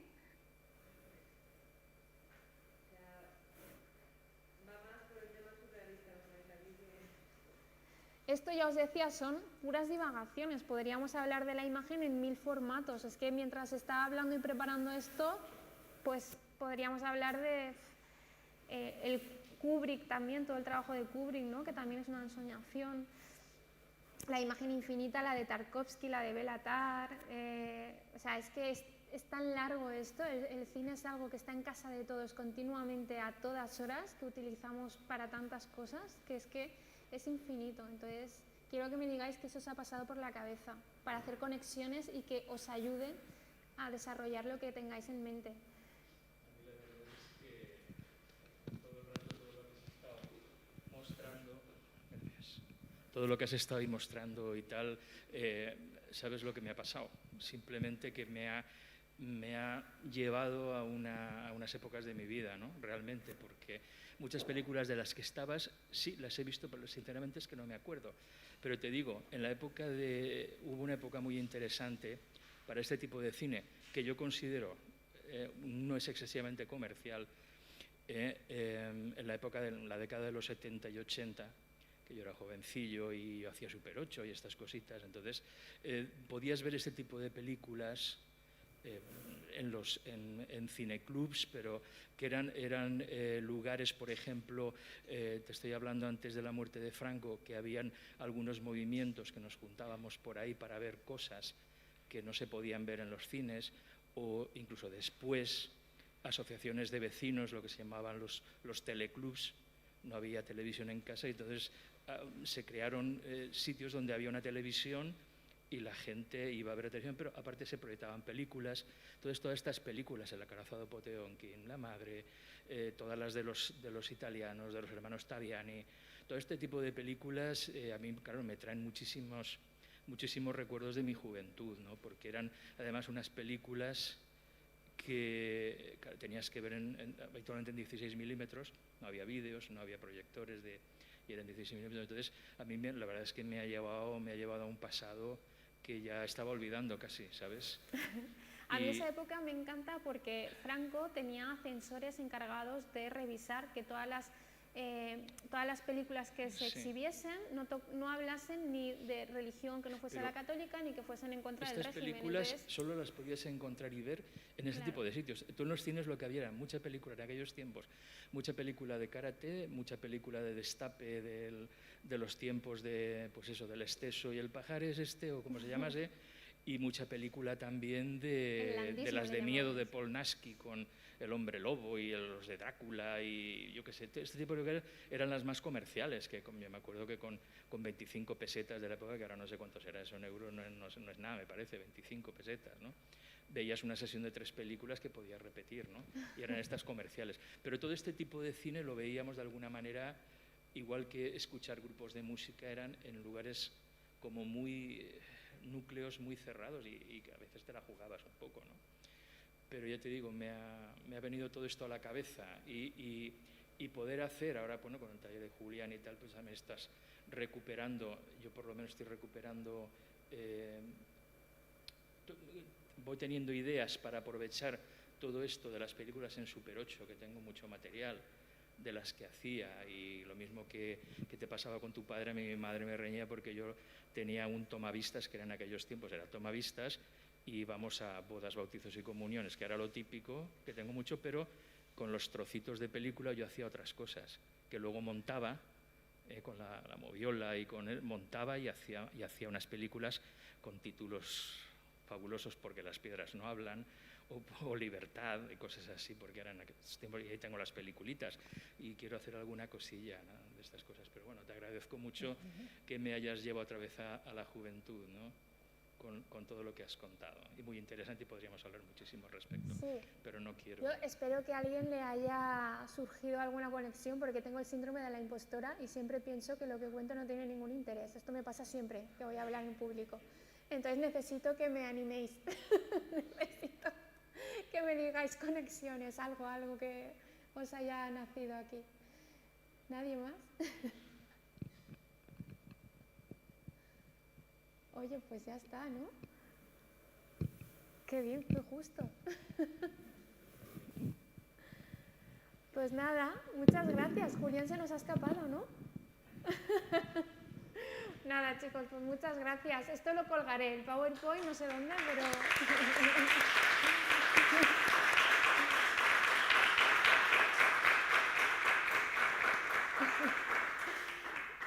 [SPEAKER 1] Esto, ya os decía, son puras divagaciones. Podríamos hablar de la imagen en 1000 formatos. Es que mientras estaba hablando y preparando esto, pues podríamos hablar de el Kubrick también, todo el trabajo de Kubrick, ¿no? Que también es una ensoñación. La imagen infinita, la de Tarkovsky, la de Béla Tarr. O sea, es que es tan largo esto. El cine es algo que está en casa de todos continuamente, a todas horas, que utilizamos para tantas cosas, que es infinito. Entonces, quiero que me digáis que eso os ha pasado por la cabeza, para hacer conexiones y que os ayuden a desarrollar lo que tengáis en mente.
[SPEAKER 8] Todo lo que has estado ahí mostrando y tal, ¿sabes lo que me ha pasado? Simplemente que me ha llevado a unas épocas de mi vida, ¿no? Realmente, porque muchas películas de las que estabas, sí, las he visto, pero sinceramente es que no me acuerdo. Pero te digo, hubo una época muy interesante para este tipo de cine, que yo considero no es excesivamente comercial, en la época de la década de los 70 y 80, que yo era jovencillo y yo hacía Super 8 y estas cositas, entonces podías ver este tipo de películas en cineclubs, pero que eran lugares, por ejemplo, te estoy hablando antes de la muerte de Franco, que habían algunos movimientos que nos juntábamos por ahí para ver cosas que no se podían ver en los cines, o incluso después asociaciones de vecinos, lo que se llamaban los teleclubs. No había televisión en casa y entonces se crearon sitios donde había una televisión y la gente iba a ver televisión, pero aparte se proyectaban películas. Entonces todas estas películas, El acorazado Potemkin, La madre, todas las de los italianos, de los hermanos Taviani, todo este tipo de películas a mí, claro, me traen muchísimos recuerdos de mi juventud, ¿no? Porque eran además unas películas que tenías que ver habitualmente en 16 milímetros, no había vídeos, no había proyectores y eran 16 milímetros. Entonces, a mí la verdad es que me ha llevado a un pasado que ya estaba olvidando casi, ¿sabes?
[SPEAKER 1] A mí esa época me encanta porque Franco tenía ascensores encargados de revisar que todas las películas que se exhibiesen no hablasen ni de religión que no fuese la católica ni que fuesen en contra del régimen.
[SPEAKER 8] Estas películas solo las podías encontrar y ver en ese tipo de sitios. Tú en los cines lo que había era mucha película en aquellos tiempos, mucha película de karate, mucha película de destape de los tiempos de, pues eso, del Esteso y el Pajares o como se llamase, y mucha película también de las de miedo de Paul Naschy con El hombre lobo y los de Drácula y yo qué sé, este tipo de películas eran las más comerciales, que yo me acuerdo que con 25 pesetas de la época, que ahora no sé cuánto será eso en euros, no es nada, me parece, 25 pesetas, ¿no? Veías una sesión de 3 películas que podías repetir, ¿no? Y eran estas comerciales. Pero todo este tipo de cine lo veíamos de alguna manera, igual que escuchar grupos de música, eran en lugares como núcleos muy cerrados y que a veces te la jugabas un poco, ¿no? Pero ya te digo, me ha venido todo esto a la cabeza y poder hacer, ahora bueno, con el taller de Julián y tal, pues también estás recuperando, yo por lo menos estoy recuperando, voy teniendo ideas para aprovechar todo esto de las películas en Super 8, que tengo mucho material de las que hacía, y lo mismo que te pasaba con tu padre, mi madre me reñía porque yo tenía un tomavistas, que era en aquellos tiempos, era tomavistas, y íbamos a bodas, bautizos y comuniones, que era lo típico, que tengo mucho, pero con los trocitos de película yo hacía otras cosas, que luego montaba con la moviola y con él, montaba y hacía unas películas con títulos fabulosos, porque las piedras no hablan, o Libertad, y cosas así, porque eran aquellos tiempos, y ahí tengo las peliculitas, y quiero hacer alguna cosilla, ¿no?, de estas cosas. Pero bueno, te agradezco mucho que me hayas llevado otra vez a la juventud, ¿no?, con todo lo que has contado. Y muy interesante, y podríamos hablar muchísimo al respecto, pero no quiero.
[SPEAKER 1] Yo espero que a alguien le haya surgido alguna conexión, porque tengo el síndrome de la impostora y siempre pienso que lo que cuento no tiene ningún interés. Esto me pasa siempre que voy a hablar en público. Entonces necesito que me animéis, necesito que me digáis conexiones, algo que os haya nacido aquí. ¿Nadie más? Oye, pues ya está, ¿no? Qué bien, qué justo. Pues nada, muchas gracias. Julián se nos ha escapado, ¿no? Nada, chicos, pues muchas gracias. Esto lo colgaré, el PowerPoint, no sé dónde, pero...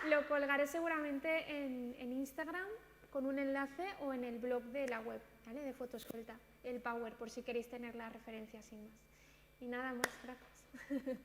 [SPEAKER 1] Lo colgaré seguramente en Instagram con un enlace o en el blog de la web, ¿vale?, de Fotosuelta, el Power, por si queréis tener la referencia sin más. Y nada más, gracias.